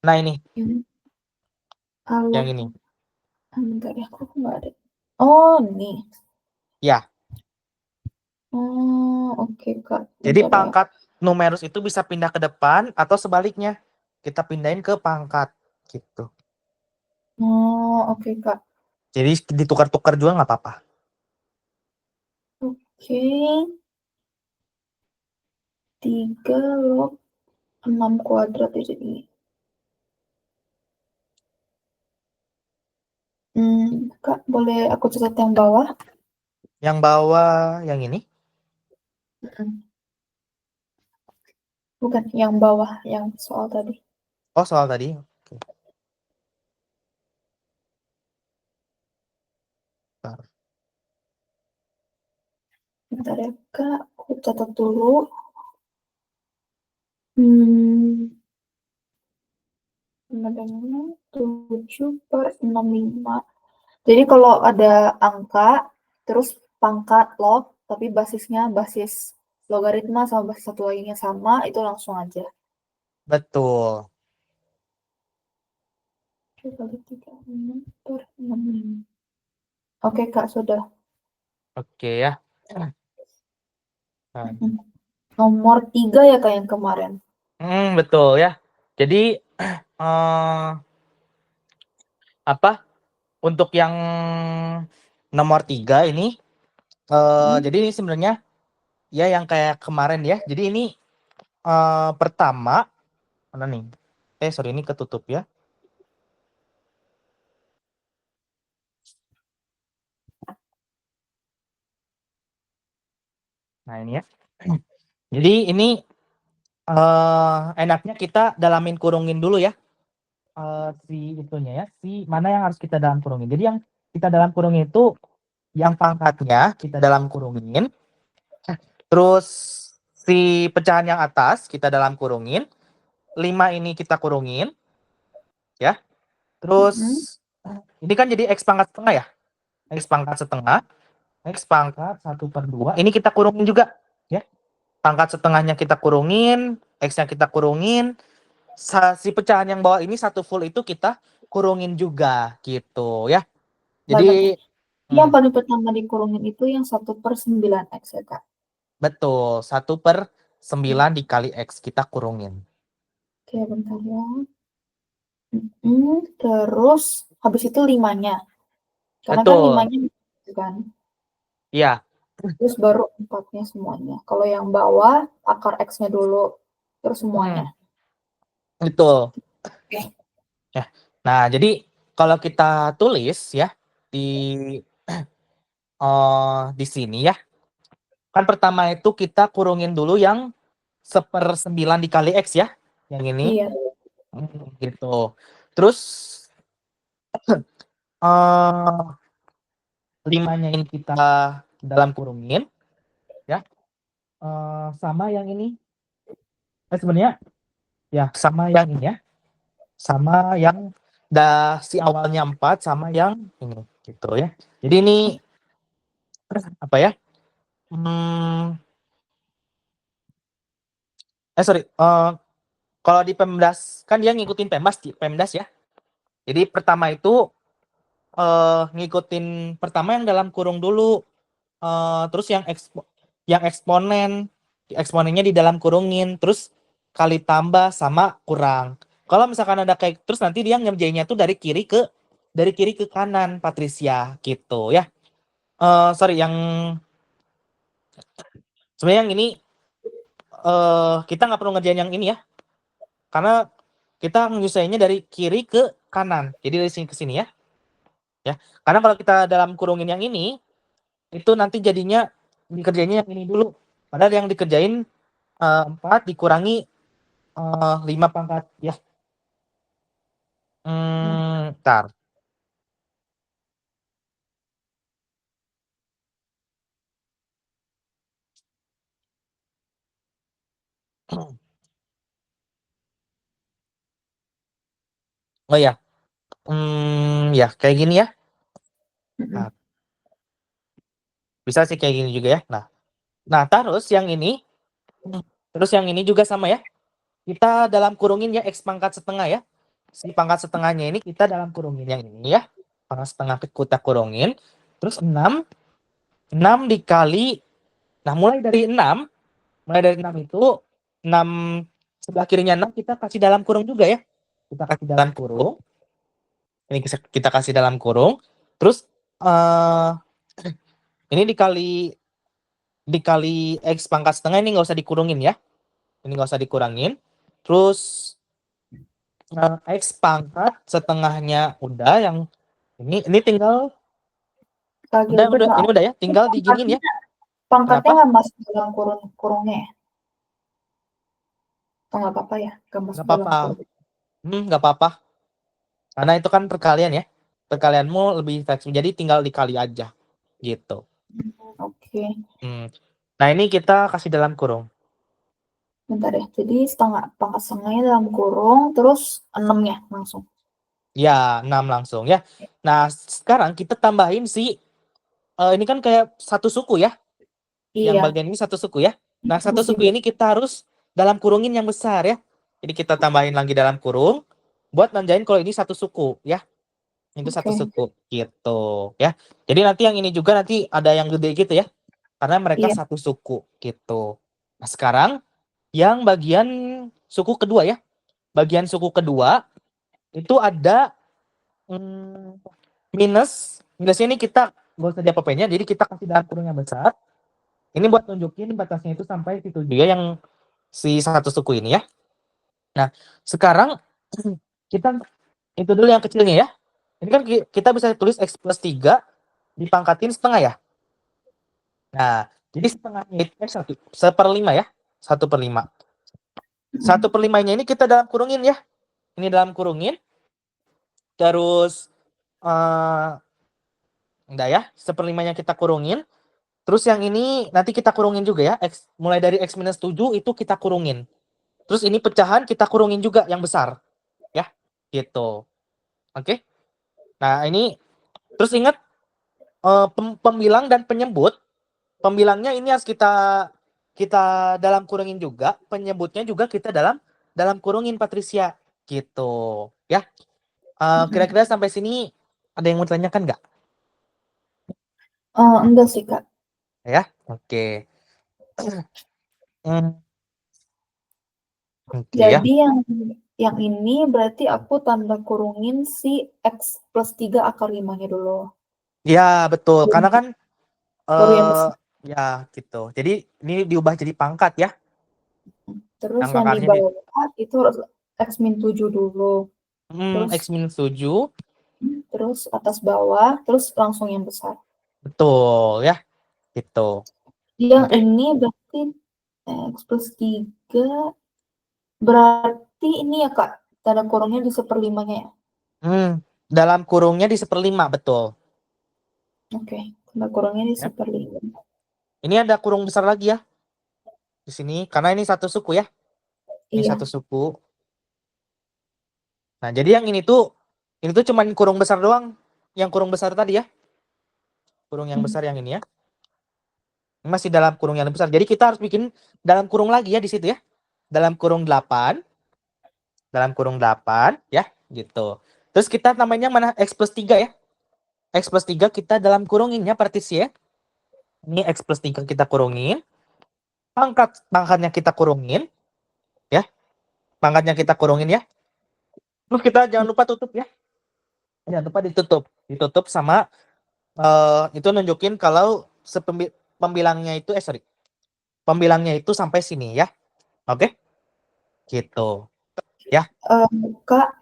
Nah ini. Yang ini. Bentar ya, aku nggak ada. Oh, nih. Ya. Oh, oke Kak. Jadi Bentar ya. pangkat numerus itu bisa pindah ke depan atau sebaliknya. Kita pindahin ke pangkat gitu. Oh, oke Kak. Jadi ditukar-tukar juga nggak apa-apa. Oke. 3 log 6 kuadrat ya jadi. Kak, boleh aku catat yang bawah? Yang bawah yang ini. Bukan, yang bawah, yang soal tadi. Oh, soal tadi. Oke. Bentar. Bentar ya Kak, aku catat dulu. Hmm, 7/65. Jadi kalau ada angka, terus pangkat log, tapi basisnya basis logaritma sama basis satu lainnya sama, itu langsung aja. Betul. Kali 36/65. Oke Kak, sudah. Oke ya. Nah. Nomor 3 ya Kak yang kemarin. Betul ya. Jadi apa? Untuk yang nomor 3 ini, jadi ini sebenarnya ya yang kayak kemarin ya. Jadi ini pertama mana nih? Sorry ini ketutup ya. Nah ini ya. Jadi ini enaknya kita dalamin kurungin dulu ya. Si itunya ya, si mana yang harus kita dalam kurungin. Jadi yang kita dalam kurungin itu yang pangkatnya kita dalam kurungin. Terus si pecahan yang atas kita dalam kurungin. 5 ini kita kurungin. Ya. Terus ini kan jadi X pangkat setengah ya. X pangkat setengah. X pangkat 1/2. Ini kita kurungin juga. Ya. Pangkat setengahnya kita kurungin. X-nya kita kurungin. Si pecahan yang bawah ini satu full itu kita kurungin juga gitu ya. Jadi yang paling pertama dikurungin itu yang 1/9 X ya Kak. Betul, 1/9 dikali X kita kurungin. Oke, bentar ya. Terus habis itu 5-nya. Karena kan Betul. 5-nya kan. Iya. Terus baru 4-nya semuanya. Kalau yang bawah akar X-nya dulu, terus semuanya. Betul. Oke. Ya. Nah, jadi kalau kita tulis ya di di sini ya. Kan pertama itu kita kurungin dulu yang 1/9 dikali X ya. Yang ini. Iya. Gitu. Terus 5-nya ini kita dalam kurungin ya. Sama yang ini. Sebenarnya ya sama yang ini ya. Sama yang si awalnya 4 sama yang ini gitu ya. Jadi ini apa ya? Sorry. Kalau di Pemdas kan dia ngikutin Pemdas ya. Jadi pertama itu ngikutin pertama yang dalam kurung dulu. Terus yang eksponennya di dalam kurungin, terus kali tambah sama kurang. Kalau misalkan ada kayak terus nanti dia ngerjainnya tuh dari kiri ke kanan, Patricia gitu ya. Sorry yang sebenarnya yang ini kita nggak perlu ngerjain yang ini ya, karena kita nyusahinnya dari kiri ke kanan. Jadi dari sini ke sini ya. Karena kalau kita dalam kurungin yang ini, itu nanti jadinya dikerjainnya yang ini dulu. Padahal yang dikerjain 4 dikurangi 5 pangkat ya. Bentar. Oh ya, ya kayak gini ya. Nah, bisa sih kayak gini juga ya. Nah terus yang ini juga sama ya. Kita dalam kurungin ya X pangkat setengah ya. Si pangkat setengahnya ini kita dalam kurungin yang ini ya. Pangkat setengah kita kurungin. Terus 6 dikali, nah mulai dari 6 itu 6 sebelah kirinya 6 kita kasih dalam kurung juga ya. Kita kasih dalam kurung. Ini kita kasih dalam kurung. Terus ini dikali X pangkat setengah, ini nggak usah dikurungin ya. Ini nggak usah dikurangin. Terus X pangkat setengahnya udah, yang ini tinggal Kak udah Gilbert, ini maaf. udah ya, tinggal diginiin ya. Pangkatnya Kenapa? nggak masuk dalam kurungnya ya? Atau nggak apa-apa ya? Nggak masuk Nggak dalam apa-apa. kurung. Nggak apa-apa. Karena itu kan perkalian ya. Perkalianmu lebih fleksibel, jadi tinggal dikali aja gitu. Oke. Nah ini kita kasih dalam kurung. Bentar ya. Jadi pangkat setengahnya dalam kurung, terus 6-nya langsung. Ya 6 langsung ya. Nah sekarang kita tambahin ini kan kayak satu suku ya. Yang Iya. bagian ini satu suku ya. Nah satu Mesti suku ini kita harus dalam kurungin yang besar ya. Jadi kita tambahin lagi dalam kurung buat nandain kalau ini satu suku ya. Itu satu Oke. suku gitu ya. Jadi nanti yang ini juga nanti ada yang gede gitu ya. Karena mereka Iya. satu suku gitu. Nah sekarang yang bagian suku kedua ya. Bagian suku kedua itu ada minusnya ini kita nggak usah diapa-apainnya, jadi kita kasih dalam kurung yang besar. Ini buat nunjukin batasnya itu sampai situ juga yang si satu suku ini ya. Nah sekarang kita itu dulu yang kecilnya ya. Ini kan kita bisa tulis X plus 3 dipangkatin setengah ya. Nah jadi setengahnya itu 1/5 ya. 1/5. 1/5-nya ini kita dalam kurungin ya. Ini dalam kurungin. Terus enggak ya, 1/5-nya kita kurungin. Terus yang ini nanti kita kurungin juga ya. Mulai dari X minus 7 itu kita kurungin. Terus ini pecahan kita kurungin juga yang besar. Ya, gitu. Oke. Nah ini, terus ingat pembilang dan penyebut. Pembilangnya ini harus kita dalam kurungin juga. Penyebutnya juga kita dalam kurungin, Patricia. Gitu. Ya. Kira-kira sampai sini ada yang mau ditanyakan nggak? Enggak sih, Kak. Ya, oke. Oke ya. Jadi yang ini berarti aku tanda kurungin si X plus 3 akar 5-nya dulu. Ya, betul. Karena kan Baru yang besar. ya gitu. Jadi ini diubah jadi pangkat ya. Terus Yang yang di akarnya bawah itu harus X min 7 dulu. X minus 7. Terus atas bawah, terus langsung yang besar. Betul ya. Gitu. Yang Oke. ini berarti X plus 3 berarti ini ya, Kak, tanda kurungnya di 1/5-nya ya? Dalam kurungnya di 1/5, betul. Oke, tanda kurungnya di Ya. 1/5. Ini ada kurung besar lagi ya. Di sini karena ini satu suku ya. Ini Iya. satu suku. Nah, jadi yang ini tuh cuman kurung besar doang. Yang kurung besar tadi ya. Kurung yang besar yang ini ya. Ini masih dalam kurung yang besar. Jadi kita harus bikin dalam kurung lagi ya di situ ya. Dalam kurung 8. Dalam kurung 8 ya, gitu. Terus kita namanya mana? X plus 3 ya. X plus 3 kita dalam kurunginnya partisi ya. Ini X plus 3 kita kurungin. Pangkatnya kita kurungin. Ya. Pangkatnya kita kurungin ya. Terus kita jangan lupa tutup ya. Jangan lupa ditutup. Ditutup sama itu nunjukin kalau pembilangnya itu pembilangnya itu sampai sini ya. Oke? Gitu. Ya. Kak,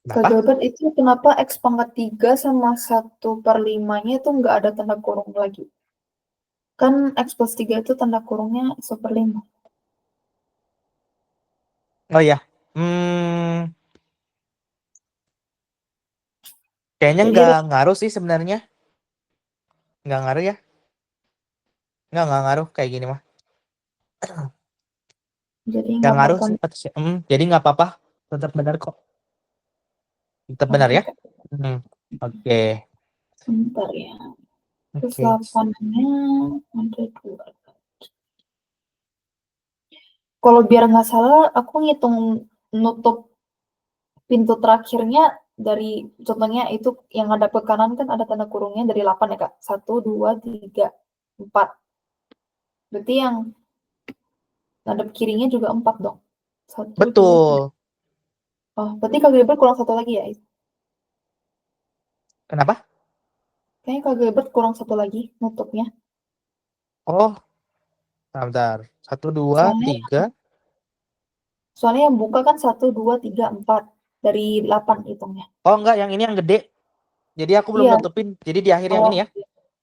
Kak Kenapa? Gilbert itu kenapa X pangkat 3 sama 1/5-nya itu nggak ada tanda kurung lagi? Kan X plus 3 itu tanda kurungnya 1/5. Oh iya. Hmm, kayaknya Jadi nggak ngaruh sih sebenarnya. Nggak ngaruh ya. Nggak ngaruh kayak gini mah. jadi Nggak nggak ngaruh bakal. sih. Jadi nggak apa-apa. Tetap benar kok. Tetap benar Oke ya. Kak, Oke. bentar ya. Terus Oke. 8-nya ada 2. Kalau biar nggak salah, aku ngitung nutup pintu terakhirnya dari contohnya itu yang ada ke kanan kan ada tanda kurungnya dari 8 ya Kak. 1, 2, 3, 4. Berarti yang ngadep kirinya juga 4 dong. 1, 2, 3. Betul. Oh, berarti Kak Gilbert kurang 1 lagi ya? Kenapa? Kayaknya Kak Gilbert kurang 1 lagi nutupnya. Oh, bentar. 1, 2, Soalnya 3. soalnya yang buka kan 1, 2, 3, 4 dari 8 hitungnya. Oh enggak, yang ini yang gede. Jadi aku belum Iya. nutupin. Jadi di akhir yang Oh, ini ya.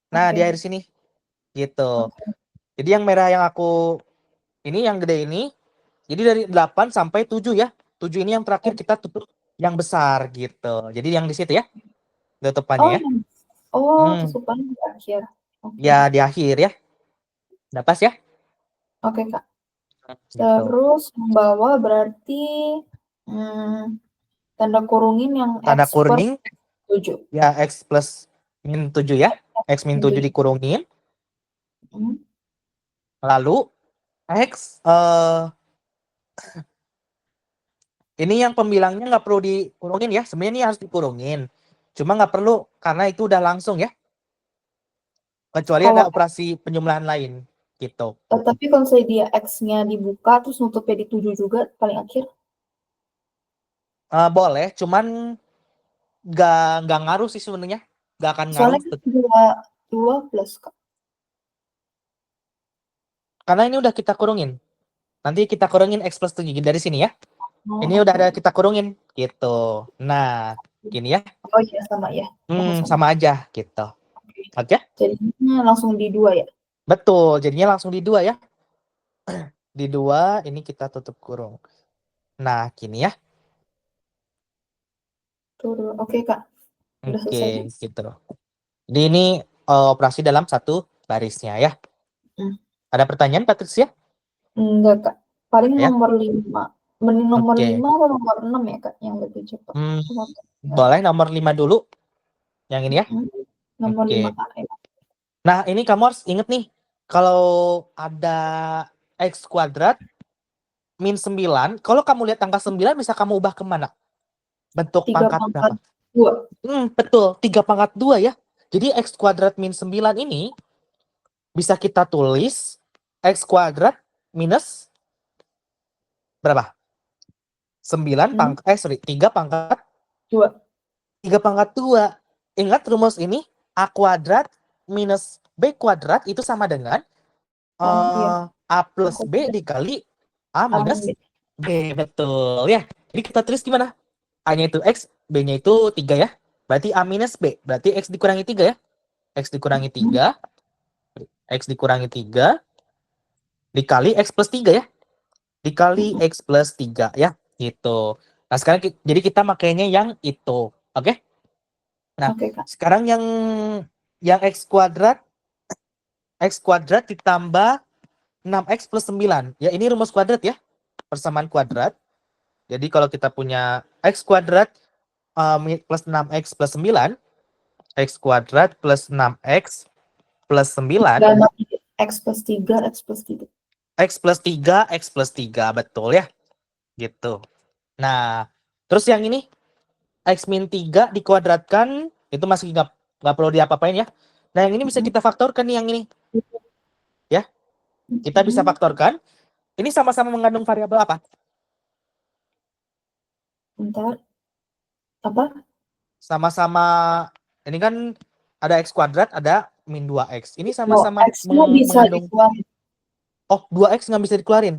Nah, oke. di akhir sini. Gitu. Oke. Jadi yang merah yang aku ini yang gede ini. Jadi dari 8 sampai 7 ya. 7 ini yang terakhir kita tutup yang besar gitu. Jadi yang di situ ya. Tutupannya Oh, ya. Hmm, tutupan di akhir. Oke. ya di akhir ya. Udah pas ya. Oke, Kak. Gitu. Terus yang bawah berarti hmm, tanda kurungin yang Tanda X per kuning 7. ya X plus min 7 ya. X min Min 7 7. dikurungin. Hmm. Lalu X ini yang pembilangnya nggak perlu dikurungin ya. Sebenarnya ini harus dikurungin. Cuma nggak perlu karena itu udah langsung ya. Kecuali ada Kalau operasi penjumlahan lain gitu. tapi kalau saya dia X-nya dibuka terus nutupnya di 7 juga paling akhir. Boleh, cuman nggak ngaruh sih sebenarnya. Nggak akan ngaruh. Soalnya kan 2 plus, Kak. Karena ini udah kita kurungin. Nanti kita kurungin X plus 7 dari sini ya. Oh, Ini udah oke. ada kita kurungin gitu. Nah, gini ya. Oh iya, sama ya. Sama-sama. Sama aja gitu. Oke. Oke? Jadinya langsung di 2 ya. Betul. Jadinya langsung di 2 ya. Di 2 ini kita tutup kurung. Nah, gini ya. Tuh, oke, Kak. Udah Oke, selesai. gitu. Jadi ini operasi dalam satu barisnya ya. Hmm. Ada pertanyaan Patricia? Enggak, Kak. Paling Ya. nomor 5. Nomor Oke. 5 atau nomor 6 ya, Kak, yang lebih cepat. Hmm, Cuma boleh nomor 5 dulu. Yang ini ya. nomor Oke. 5 Kak. Ya. Nah, ini kamu harus inget nih. Kalau ada X kuadrat min 9, kalau kamu lihat angka 9 bisa kamu ubah kemana? Bentuk 3 pangkat pangkat berapa? 2. Betul, 3 pangkat 2 ya. Jadi X kuadrat min 9 ini bisa kita tulis X kuadrat minus berapa? 9 Hmm, pangkat, sorry, 3 pangkat 2. 3 pangkat 2. Ingat rumus ini, A kuadrat minus B kuadrat itu sama dengan Iya. A plus Aku B dikali A minus ambil. B. Betul ya. Jadi kita tulis gimana? A-nya itu X, B-nya itu 3 ya. Berarti A minus B. Berarti X dikurangi 3 ya. X dikurangi 3. X dikurangi 3 dikali X plus 3 ya. Dikali X plus 3 ya. Gitu. Nah sekarang jadi kita makainya yang itu. Oke? Nah Oke, Kak. sekarang yang X kuadrat ditambah 6X plus 9. Ya ini rumus kuadrat ya. Persamaan kuadrat. Jadi kalau kita punya X kuadrat plus 6X plus 9, X kuadrat plus 6X plus 9, Dan X plus 3, X plus 3. X plus 3, X plus 3. Betul ya? Gitu. Nah, terus yang ini, X min 3 dikuadratkan, itu masih nggak perlu diapa-apain ya. Nah, yang ini bisa kita faktorkan nih yang ini. Ya, kita bisa faktorkan. Ini sama-sama mengandung variabel apa? Bentar. Apa? Sama-sama, ini kan ada X kuadrat, ada min 2X. Ini Oh, sama-sama X-nya bisa mengandung, dikeluarin. oh 2X nggak bisa dikeluarin.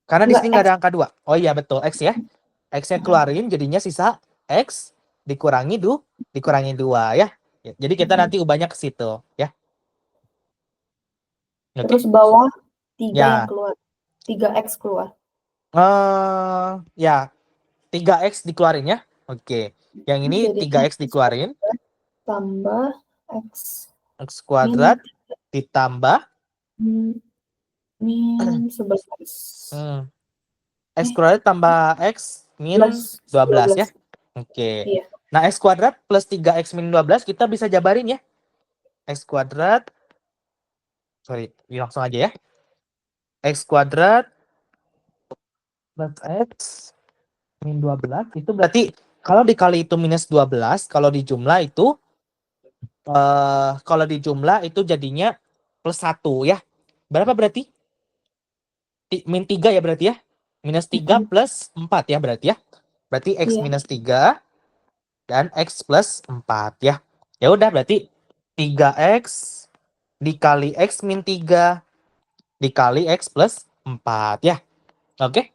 Karena di Enggak, sini nggak X. ada angka 2. Oh iya betul, X ya. X-nya keluarin, jadinya sisa X dikurangi 2 ya. Jadi kita nanti ubahnya ke situ ya. Terus Oke. bawah 3 yang Ya, keluar. 3X keluar. Ya, 3x dikeluarin ya. Oke. Yang ini Jadinya 3x X dikeluarin, kuadrat tambah X x min kuadrat ditambah min, min 11. hmm, x Eh, kuadrat tambah x min 11. 12 12. ya. Oke. Iya. Nah, x kuadrat plus 3x min 12 kita bisa jabarin ya. X kuadrat, sorry, langsung aja ya. X kuadrat plus x min 12 itu berarti kalau dikali itu minus 12, kalau dijumlah itu jadinya plus 1 ya. Berapa berarti? Min 3 ya berarti ya. Minus 3 Mm-mm. plus 4 ya berarti ya. Berarti x Iya. minus 3 dan x plus 4 ya. Ya udah berarti 3x dikali x min 3 dikali x plus 4 ya. Oke?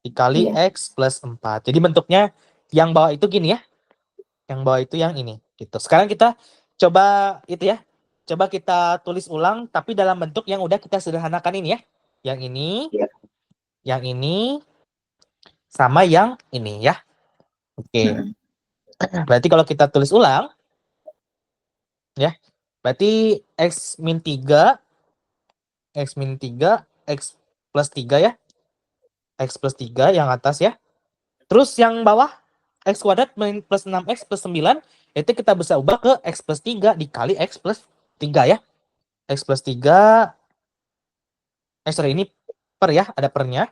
Dikali Iya. x plus 4. Jadi bentuknya yang bawah itu gini ya. Yang bawah itu yang ini gitu. Sekarang kita coba itu ya. Coba kita tulis ulang tapi dalam bentuk yang udah kita sederhanakan ini ya. Iya. Yang ini sama yang ini ya. Oke. Mm-mm. Berarti kalau kita tulis ulang ya. Berarti x min 3, x min 3, x plus 3 ya. X plus 3 yang atas ya. Terus yang bawah x kuadrat plus 6x plus 9 itu kita bisa ubah ke x plus 3 dikali x plus 3 ya. X plus 3, sorry ini per ya, ada pernya.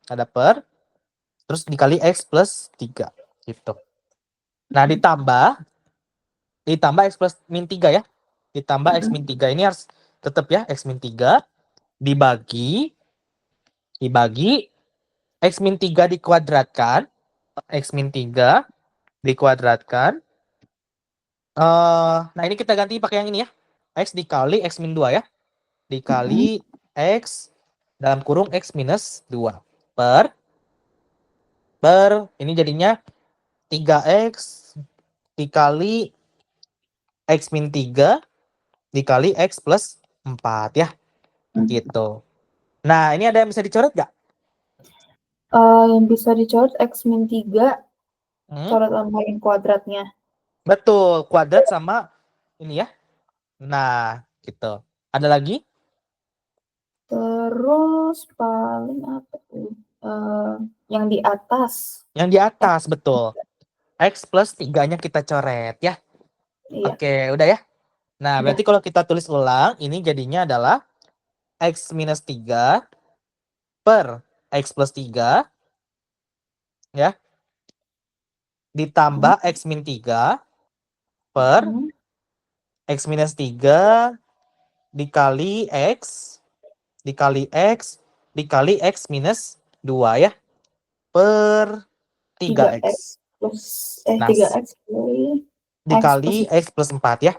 Ada per, terus dikali x plus 3 gitu. Nah ditambah x plus min 3 ya. Ditambah x min 3 ini harus tetap ya, x min 3 dibagi x min 3 dikuadratkan, x min 3 dikuadratkan. Nah ini kita ganti pakai yang ini ya. X dikali x min 2 ya. Mm-mm. Dikali x dalam kurung x minus 2 per ini jadinya 3x dikali x min 3 dikali x plus 4 ya. Gitu. Nah ini ada yang bisa dicoret nggak? Yang bisa dicoret X min 3, Hmm? coret tambahin kuadratnya. Betul, kuadrat sama ini ya. Nah, gitu. Ada lagi? Terus paling apa tuh? Yang di atas. Yang di X. atas, betul. X plus 3-nya kita coret ya. Iya. Oke, udah ya. Nah, Udah. berarti kalau kita tulis ulang, ini jadinya adalah X minus 3 per X plus 3 ya. Mm-mm. Ditambah X min 3 per Mm-mm. X minus 3 dikali X dikali X dikali X minus 2 ya. Per 3X. 3X plus Nah, 3X kali X plus dikali X plus 4 ya.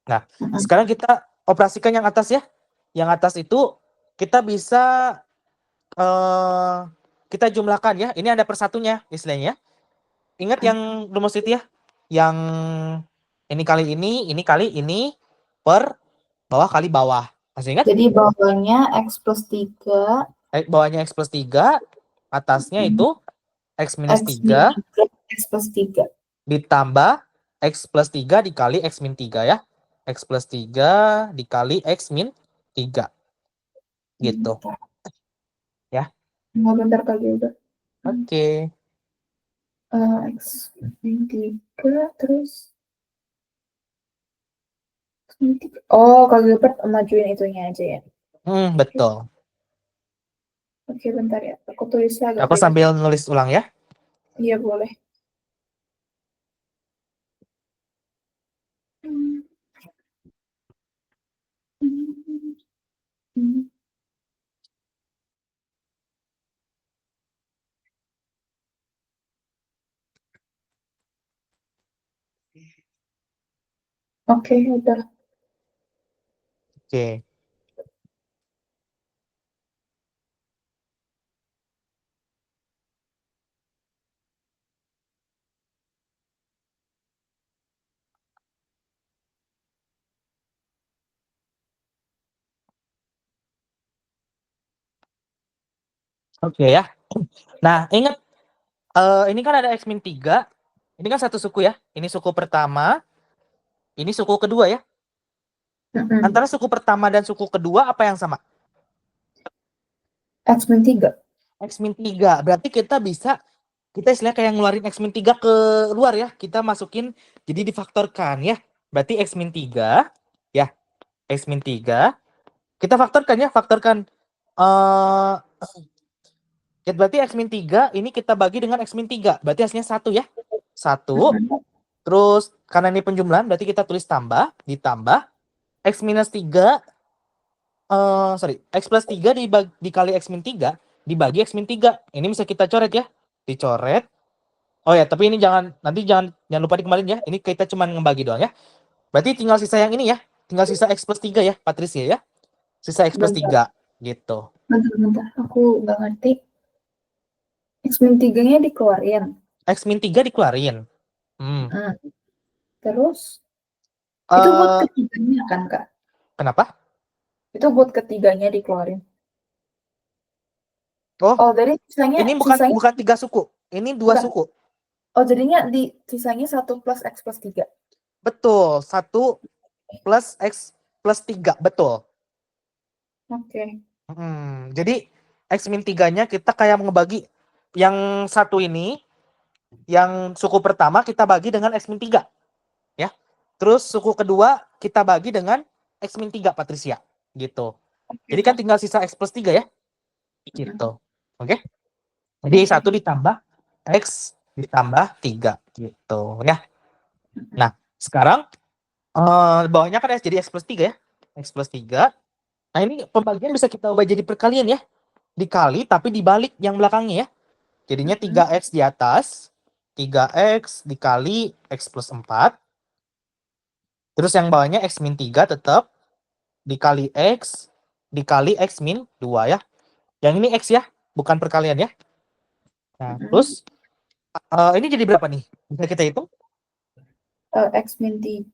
Nah, mm-mm. sekarang kita operasikan yang atas ya. Yang atas itu kita bisa eh kita jumlahkan ya. Ini ada persatunya istilahnya. Ingat yang rumus itu ya? Yang ini kali ini per bawah kali bawah. Masih ingat? Jadi bawahnya X plus 3, Bawahnya X plus 3, atasnya itu X minus X min 3 3, X plus 3. ditambah X plus 3 dikali X min 3 ya. X plus 3 dikali X min 3. Gitu. Bentar. Ya. Nggak, bentar kali udah. Oke. X min 3, terus X min 3. Oh, kalau gitu majuin itunya aja ya. Oke, Betul. oke, bentar ya. Aku tulisnya agak Aku beda. sambil nulis ulang ya. Iya, boleh. Hmm, hmm, hmm. Oke, udah. Oke. Oke ya. Nah, ingat ini kan ada X min 3. Ini kan satu suku ya. Ini suku pertama, ini suku kedua ya. Antara suku pertama dan suku kedua apa yang sama? X min 3. X min 3. Berarti kita istilahnya kayak ngeluarin X min 3 ke luar ya. Kita masukin jadi difaktorkan ya. Berarti X min 3 ya. X min 3 kita faktorkan ya, faktorkan berarti X min 3 ini kita bagi dengan X min 3. Berarti hasilnya 1 ya. 1. Terus karena ini penjumlahan berarti kita tulis tambah, ditambah X minus 3 X plus 3 dikali X min 3 dibagi X min 3. Ini bisa kita coret ya. Dicoret. Oh ya, tapi ini jangan lupa dikembaliin ya. Ini kita cuma ngebagi doang ya. Berarti tinggal sisa yang ini ya. Tinggal sisa X plus 3 ya, Patricia ya. Sisa X plus 3 gitu. Bentar, aku nggak ngerti. X min 3-nya dikeluarin. X min 3 dikeluarin. Terus itu buat ketiganya kan, Kak? Kenapa? Itu buat ketiganya dikeluarin. Oh, jadi sisanya ini bukan 3 suku. Ini 2 suku. Oh, jadinya sisanya 1 plus X plus 3. Betul, 1 plus X plus 3, betul. Oke. Jadi X min 3-nya kita kayak ngebagi yang satu ini, yang suku pertama kita bagi dengan X min 3. Ya. Terus suku kedua kita bagi dengan X min 3, Patricia. Gitu. Jadi kan tinggal sisa X plus 3 ya. Gitu. Oke. Jadi 1 ditambah X ditambah 3. Gitu ya. Nah, sekarang bawahnya kan jadi X plus 3 ya. X plus 3. Nah, ini pembagian bisa kita ubah jadi perkalian ya. Dikali tapi dibalik yang belakangnya ya. Jadinya 3X di atas, 3X dikali X plus 4. Terus yang bawahnya X min 3 tetap dikali X dikali X min 2 ya. Yang ini X ya, bukan perkalian ya. Nah, terus ini jadi berapa nih? Bisa kita hitung? X min 3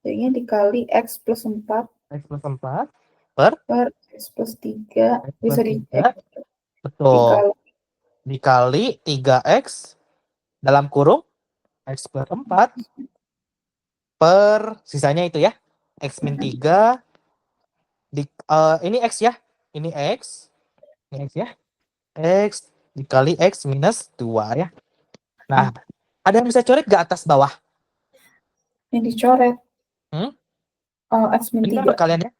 jadinya dikali X plus 4. X plus 4 per X plus 3 X bisa plus 3. Betul. Dikali 3X dalam kurung X plus 4 per sisanya itu ya. X min 3 ini X ya. Ini X. Ini X ya. X dikali X minus 2 ya. Nah, ada yang bisa coret gak atas bawah? Yang dicoret. X min 3. Ini kan perkalian ya.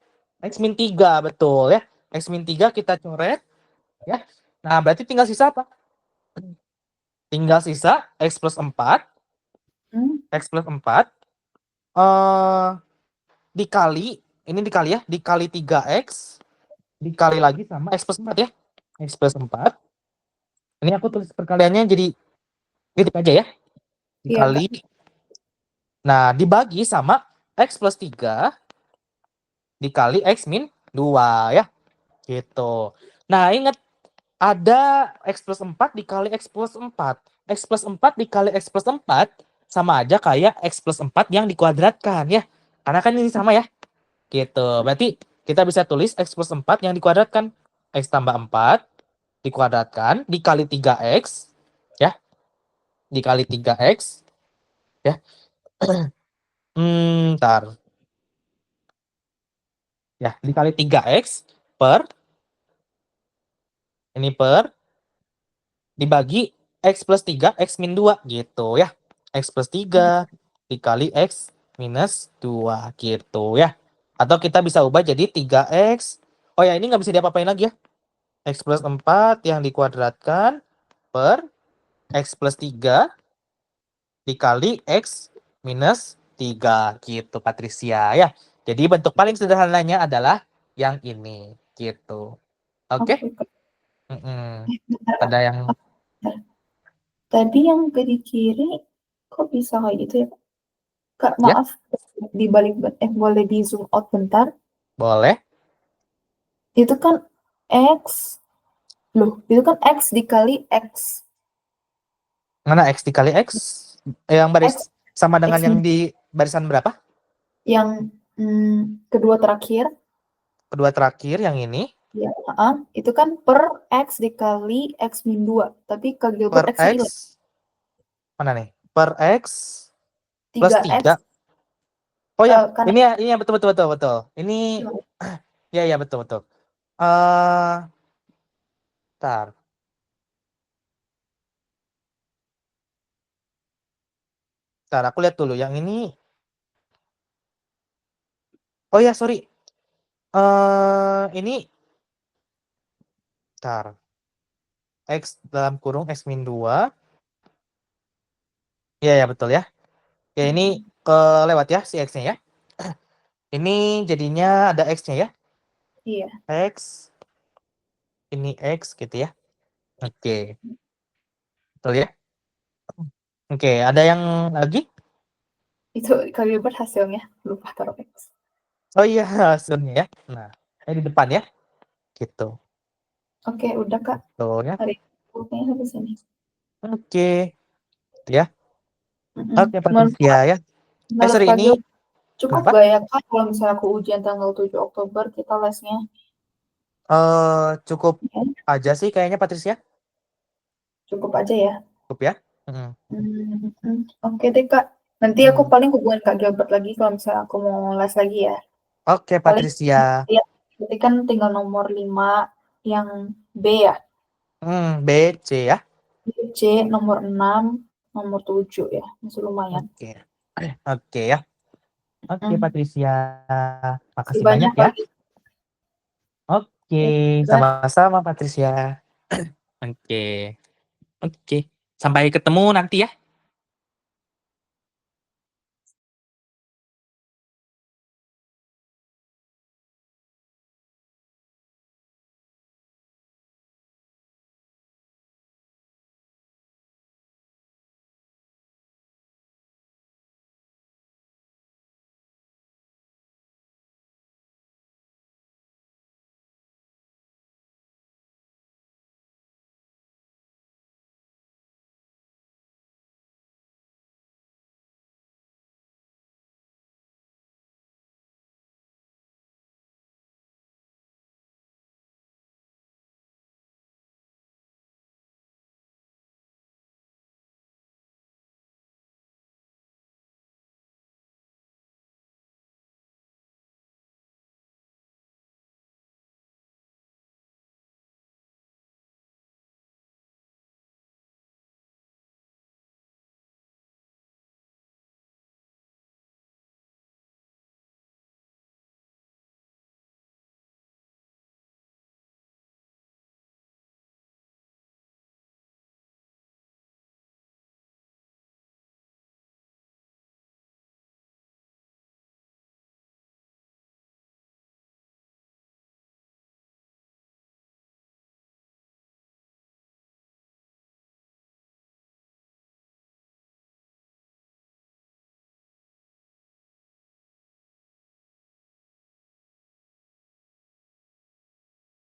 X min 3, betul ya. X min 3 kita coret. Ya. Nah, berarti tinggal sisa apa? Tinggal sisa X plus 4. X plus 4. Dikali, ini dikali ya. Dikali 3X. Dikali lagi sama X plus 4 ya. X plus 4. Ini aku tulis perkaliannya jadi titik aja ya. Dikali. Iya. Nah, dibagi sama X plus 3 dikali X min 2 ya. Gitu. Nah, ingat ada X plus 4 dikali X plus 4. X plus 4 dikali X plus 4 sama aja kayak X plus 4 yang dikuadratkan ya. Karena kan ini sama ya. Gitu. Berarti kita bisa tulis X plus 4 yang dikuadratkan. X tambah 4 dikuadratkan dikali 3X ya. Dikali 3X ya. Ntar. Ya, dikali 3X per ini per dibagi X plus 3 X min 2 gitu ya. X plus 3 dikali X minus 2 gitu ya. Atau kita bisa ubah jadi 3X. Oh ya, ini nggak bisa diapa-apain lagi ya. X plus 4 yang dikuadratkan per X plus 3 dikali X minus 3 gitu, Patricia ya. Jadi bentuk paling sederhananya adalah yang ini gitu. Oke? Ada yang tadi yang ke kiri kok bisa kayak gitu ya, Kak? Maaf, dibalik boleh di zoom out bentar? Boleh. Itu kan X. Loh, itu kan X dikali X. Mana X dikali X? Yang baris X, sama dengan X yang di barisan berapa? Yang kedua terakhir. Kedua terakhir yang ini. Ya, itu kan per X dikali X min 2. Tapi Kak Gilbert Per X-nya X, hilang. mana nih? Per X plus 3X, 3. Oh ya, karena ini ya betul betul betul betul. Ini ya betul betul. Bentar. Bentar, aku lihat dulu yang ini. Oh ya, sorry. Ini bentar. X dalam kurung X min 2. Ya betul ya. Ya ini kelewat ya si X-nya ya. Ini jadinya ada X-nya ya. iya, X. Ini X gitu ya. Oke. Betul ya. Oke, ada yang lagi? itu Kak Gilbert hasilnya. Lupa taruh X. Oh iya, hasilnya ya. Nah, ini di depan ya. Gitu. Oke, udah Kak. Betul ya. Hari kayaknya sampai sini. Oke. Ya. Oke, Menurut Patricia ya. menurut Sorry Kak ini Gilbert, cukup kenapa? gak ya Kak kalau misalnya aku ujian tanggal 7 Oktober kita lesnya? Cukup Ya, aja sih kayaknya Patricia. cukup aja ya. Cukup ya. Oke deh Kak. Nanti aku paling hubungin Kak Gilbert lagi kalau misalnya aku mau les lagi ya. Oke, Paling Patricia. ya, berarti kan tinggal nomor 5 yang B ya. B, C ya. C nomor 6, nomor 7 ya. Masih lumayan. Oke. Oke ya. Oke, Hmm. Patricia. Masih Makasih banyak banyak ya. lagi. Oke, Ya, sama-sama Patricia. Oke. Oke. Sampai ketemu nanti ya.